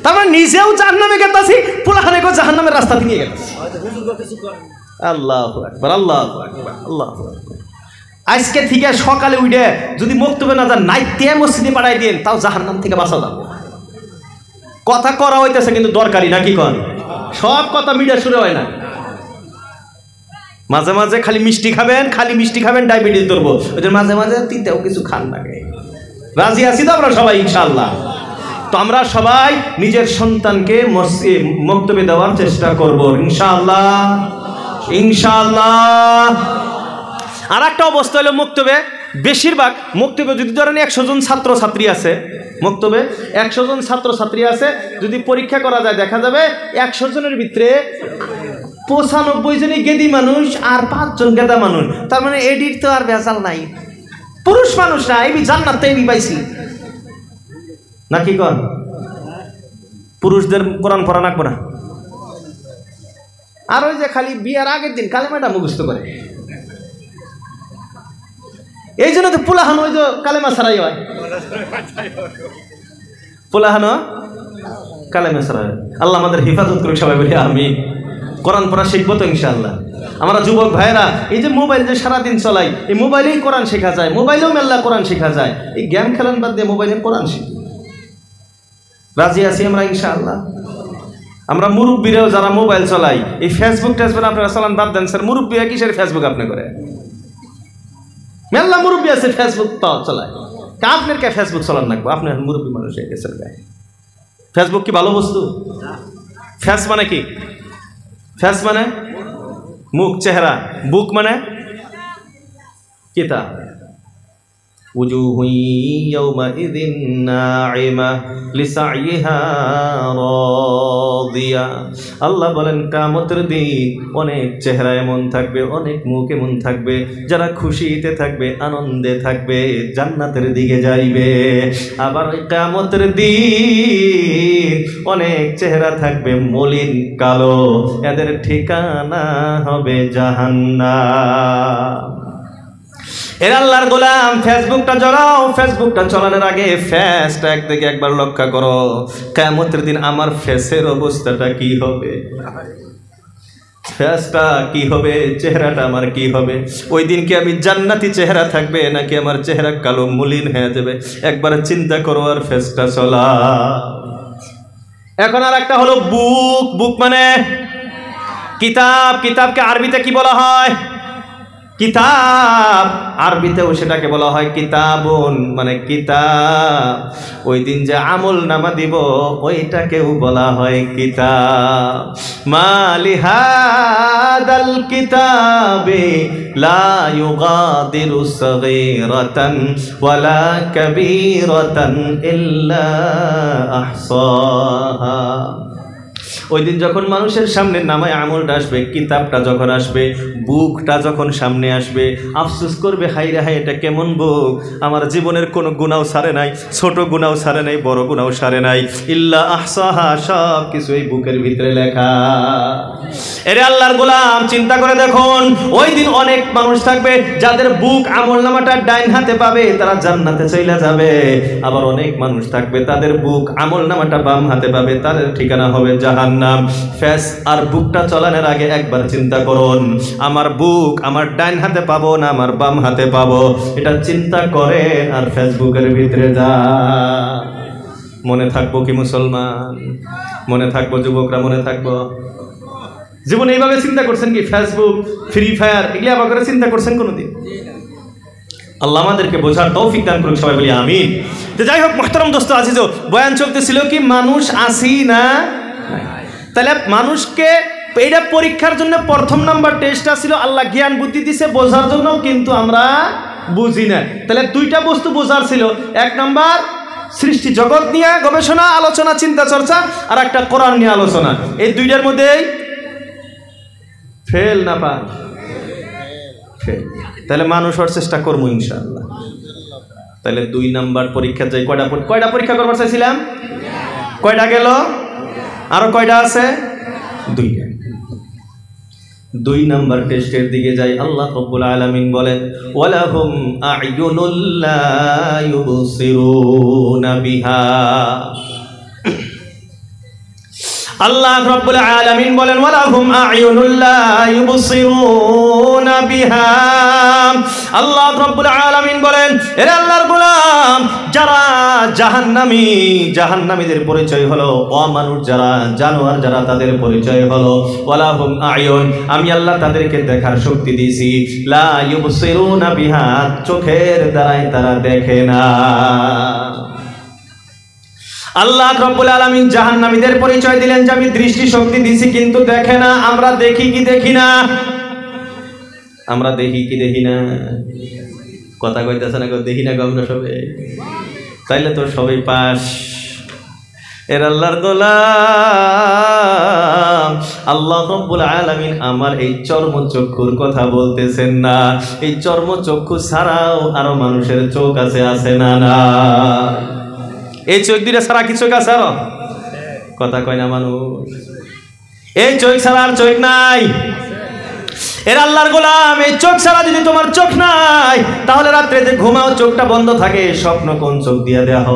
তার মানে নিজেও জাহান্নামে গেতাছি, পোলাফানেকেও জাহান্নামের রাস্তা নিয়ে গেতাছি। আল্লাহু আকবার, আল্লাহু আকবার, আল্লাহু আকবার। আজকে থেকে সকালে উঠে যদি মুক্তবে না যান, নাইতে মসজিদে পাঠাই দেন, তাও জাহান্নাম থেকে বাঁচা যাবে। কথা করা হইতেছে কিন্তু দরকারি নাকি? কন সব কথা মিডিয়া শুরু হয় না। মাঝে মাঝে খালি মিষ্টি খাবেন, ডায়াবেটিস ধরবো। ওদের মাঝে মাঝে তিনটাও কিছু খান লাগে। রাজি আছি তো আমরা সবাই ইনশাআল্লাহ? তো আমরা সবাই নিজের সন্তানকে মক্তবে দেওয়ার চেষ্টা করব ইনশাআল্লাহ, ইনশাআল্লাহ। আর একটা অবস্থা হলো মক্তবে, বেশিরভাগ মক্তবে যদি ধরেন 100 জন ছাত্রছাত্রী আছে, মক্তবে 100 জন ছাত্রছাত্রী আছে, যদি পরীক্ষা করা যায় দেখা যাবে 100 জনের ভিতরে 95 জনই গেদি মানুষ আর 5 জন গেদা মানুষ। তার মানে এডিট তো আর ভেজাল নাই, পুরুষ মানুষ না, এই জান্নাত তো এই পাইছি নাকি? কন পুরুষদের কোরআন পড়া লাগবে না। আর ওই যে খালি বিয়ার আগের দিন কালেমাটা মুখস্থ করে, এই জন্য তো পোলাহানো ওই যে কালেমা ছাড়াই হয়, পোলাহানো কালেমা ছাড়াই। আল্লাহ আমাদের হেফাজত করুক, সবাই বলি আমি। কোরআন পড়া শিখবো তো ইনশাআল্লাহ। আমরা যুবক ভাইরা এই যে মোবাইল যে সারাদিন চলাই, এই মোবাইলেই কোরআন শেখা যায়, মোবাইলেও মেল্লা কোরআন শেখা যায়। এই গেম খেলান বাদ দিয়ে মোবাইলে কোরআন শিখি। রাজি আছি আমরা ইনশাআল্লাহ? আমরা মুরব্বীরাও যারা মোবাইল চলাই, এই ফেসবুক টেসবুক আপনারা চালান বাদ দেন স্যার। মুরব্বী কিসের ফেসবুক আপনি করে? মেল্লা মুরব্বী আছে ফেসবুক চালায়, আপনার কে ফেসবুক চালান রাখবো? আপনার মুরব্বী মানুষ হয়ে গেছে। ফেসবুক কি ভালো বস্তু? ফেস মানে কি? ফেস মানে মুখ, চেহারা। বুক মানে কিতাব। উজুহু ইয়াওমাইযিন নাঈমা লিসাইহা রাদিয়া। আল্লাহ বলেন কিয়ামতের দিন অনেক চেহারা এমন থাকবে, অনেক মুখ এমন থাকবে, যারা খুশিতে থাকবে, আনন্দে থাকবে, জান্নাতের দিকে যাইবে। আবার ওই কিয়ামতের দিন অনেক চেহারা থাকবে মলিন কালো, এদের ঠিকানা হবে জাহান্নাম। এর আল্লাহর গোলাম, ফেসবুকটা জ্বালাও। ফেসবুকটা চালানোর আগে ফেসটা একদিকে একবার লক্ষ্য করো, কিয়ামতের দিন আমার ফেসের অবস্থাটা কি হবে, ফেসটা কি হবে, চেহারাটা আমার কি হবে। ওই দিন কি আমি জান্নাতি চেহারা থাকবে নাকি আমার চেহারা কালো মলিন হয়ে যাবে? একবার চিন্তা করো আর ফেসটা চলা। এখন আর একটা হলো বুক। বুক মানে কিতাব। কিতাবকে আরবিতে কি বলা হয়? কিতাব। আরবিতেও সেটাকে বলা হয় কিতাবুন, মানে কিতাব। ওই দিন যে আমল নামা দিব ওইটাকেও বলা হয় কিতাব। মালি হাদাল কিতাবে লা ইউগাদিরু সগীরাতান ওয়ালা কাবীরাতান ইল্লা আহসাহা। ওই দিন যখন মানুষের সামনে নামায় আমলটা আসবে, কিতাবটা যখন আসবে, বুকটা যখন সামনে আসবে, আফসোস করবে, হাই রে হাই, এটা কেমন বুক, আমার জীবনের কোনো গুনাহ সারে নাই, ছোট গুনাহ সারে নাই, বড় গুনাহ সারে নাই, ইল্লা আহসাহা, সব কিছু এই বুকের ভিতরে লেখা। এরে আল্লাহর গোলাম, চিন্তা করে দেখুন, ওই দিন অনেক মানুষ থাকবে যাদের বুক আমলনামাটা ডাইন হাতে পাবে, তারা জান্নাতে চলে যাবে। আবার অনেক মানুষ থাকবে তাদের বুক আমলনামাটা বাম হাতে পাবে, তাদের ঠিকানা হবে জাহান্নাম। ফেস আর বুকটা চলানোর আগে একবার চিন্তা করুন, আমার বুক আমার ডাইন হাতে পাবো না আমার বাম হাতে পাবো, এটা চিন্তা করে আর ফেসবুকের ভিতরে যা। মনে থাকবো কি মুসলমান? মনে থাকবো যুবকরা? মনে থাকবো? জীবনে এইভাবে চিন্তা করছেন কি? ফেসবুক, ফ্রি ফায়ার, এগুলি আবার করে চিন্তা করছেন কোনোদিন? আল্লাহ আমাদেরকে বোঝার তৌফিক দান করুক, সবাই বলি আমিন। তো যাই হোক মুহতারাম দোস্ত আজিজ, বয়ান চলতেছিল কি মানুষ আসি না, তাহলে মানুষকে এইটা পরীক্ষার জন্য প্রথম নাম্বার টেস্টটা ছিল, আল্লাহ জ্ঞান বুদ্ধি দিছে বোঝার জন্য, কিন্তু আমরা বুঝি না। তাহলে দুইটা বস্তু বোঝার ছিল, এক নাম্বার সৃষ্টি জগৎ নিয়ে গবেষণা আলোচনা চিন্তা চর্চা, আর একটা কোরআন নিয়ে আলোচনা। এই দুইটার মধ্যেই ফেল না পাস? ফেল। তাহলে মানুষ হওয়ার চেষ্টা করবো ইনশাআল্লাহ। তাহলে 2 নাম্বার পরীক্ষা যাই, কয়টা পরীক্ষা করবার চাইছিলাম? কয়টা গেল? আরো কয়টা আছে? 2টা। 2 নাম্বার টেস্টের দিকে যাই। আল্লাহ রাব্বুল আলামিন বলেন, ওয়ালাহুম আ'য়ুনুল লা ইউবসিরুনা বিহা। আল্লাহ রাব্বুল আলামিন বলেন, ওয়ালাহুম আ'য়ুনুল লা ইউবসিরুনা বিহা। আল্লাহ রাব্বুল আলামিন বলেন, এরে আল্লাহর গোলাম, যারা জাহান্নামী, জাহান্নামীদের পরিচয় হলো অমানুষ, যারা জানোয়ার, যারা তাদের পরিচয় হলো ওয়ালাহুম আ'য়ুন, আমি আল্লাহ তাদেরকে দেখার শক্তি দিয়েছি, লা ইউবসিরুনা বিহা, চোখের দ্বারাই তারা দেখে না। আল্লাহ রাব্বুল আলামিন জাহান্নামীদের পরিচয় দিলেন যে আমি দৃষ্টি শক্তি দিছি, কিন্তু দেখে না। আমরা দেখি কি দেখি না? আমরা দেখি কি দেখি না? কথা কইতেছে না? দেখি না আমরা সবাই? তাইলে তো সবাই পাস। এর আল্লাহর গোলাম, আল্লাহ রাব্বুল আলামিন আমার এই চর্মচক্ষুর কথা বলতেছেন না। এই চর্মচক্ষু ছাড়াও আরো মানুষের চোখ আছে, আছে না? না, এই চোখ দুইটা ছাড়া কি চোখ আছে আরো? কথা কয় না মানুষ? এই চোখ ছাড়া আর চোখ নাই? এর আল্লাহর গোলাম, এই চোখ ছাড়া যদি তোমার চোখ নাই, তাহলে রাত্রে যে ঘুমাও চোখটা বন্ধ থাকে, স্বপ্ন কোন চোখ দিয়া দেহ?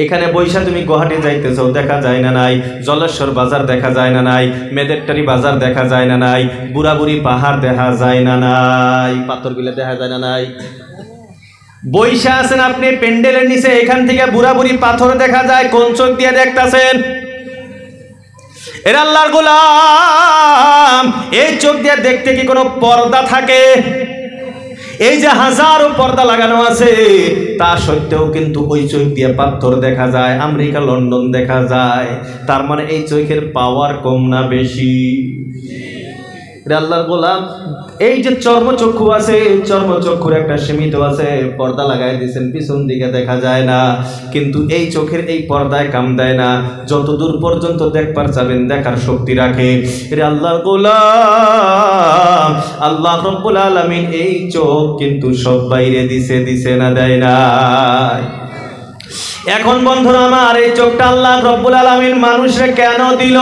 এখানে বৈশা তুমি গুয়াহাটি যাইতেছ, দেখা যায় না নাই? জলেশ্বর বাজার দেখা যায় না নাই? মেদেরটারি বাজার দেখা যায় না নাই? বুড়াবুড়ি পাহাড় দেখা যায় না নাই? পাথরগুলা দেখা যায় না নাই? বৈশা আছেন আপনি প্যান্ডেলের নিচে, এখান থেকে বুড়াবুড়ি পাথর দেখা যায়, কোন চোখ দিয়ে দেখতেছেন? এর আল্লাহর গোলাম, এই চোখ দিয়ে দেখতে কি কোনো পর্দা থাকে? এই যে হাজারো পর্দা লাগানো আছে, তা সত্ত্বেও কিন্তু ওই চোখ দিয়ে পাথর দেখা যায়, আমেরিকা লন্ডন দেখা যায়। তার মানে এই চোখের পাওয়ার কম না বেশি? আল্লাহর গোলাম, এই যে চর্মচক্ষু আছে, চর্মচক্ষুর একটা সীমিত আছে, পর্দা লাগাই দিয়েছেন, পিছন দিকে দেখা যায় না, কিন্তু এই চোখের এই পর্দায় কাম দেয় না, যতদূর পর্যন্ত দেখবার চাবেন দেখার শক্তি রাখে। রে আল্লাহর গোলাম, আল্লাহ রাব্বুল আলামিন এই চোখ কিন্তু সব বাইরে দিছে না? দেয় না? এখন বন্ধুরা আমার, এই চোখটা আল্লাহ রাব্বুল আলামিন মানুষকে কেন দিল?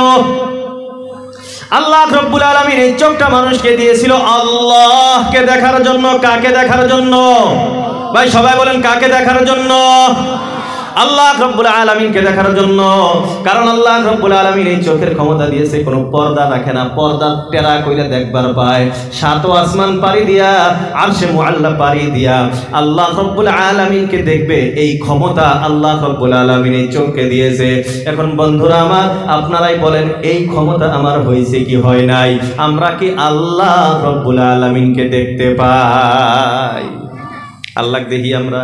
আল্লাহ রাব্বুল আলামিন এই চোখটা মানুষকে দিয়েছিল আল্লাহকে দেখার জন্য। কাকে দেখার জন্য? ভাই সবাই বলেন, কাকে দেখার জন্য? আল্লাহ রাব্বুল আলামিনকে দেখার জন্য। কারণ আল্লাহ রাব্বুল আলামিন এই চোখের ক্ষমতা দিয়েছে, কোনো পর্দা রাখে না, পর্দা টেরা কইরা দেখবার পায়। 7 আসমান পাড়ি দিয়া, আরশে মুআল্লা পাড়ি দিয়া আল্লাহ রাব্বুল আলামিনকে দেখবে, এই ক্ষমতা আল্লাহ রাব্বুল আলামিন এই চোখকে দিয়েছে। এখন বন্ধুরা আমার, আপনারাই বলেন, এই ক্ষমতা আমার হয়েছে কি হয় নাই? আমরা কি আল্লাহ রাব্বুল আলামিনকে দেখতে পাই? আল্লাহকে দেখি আমরা?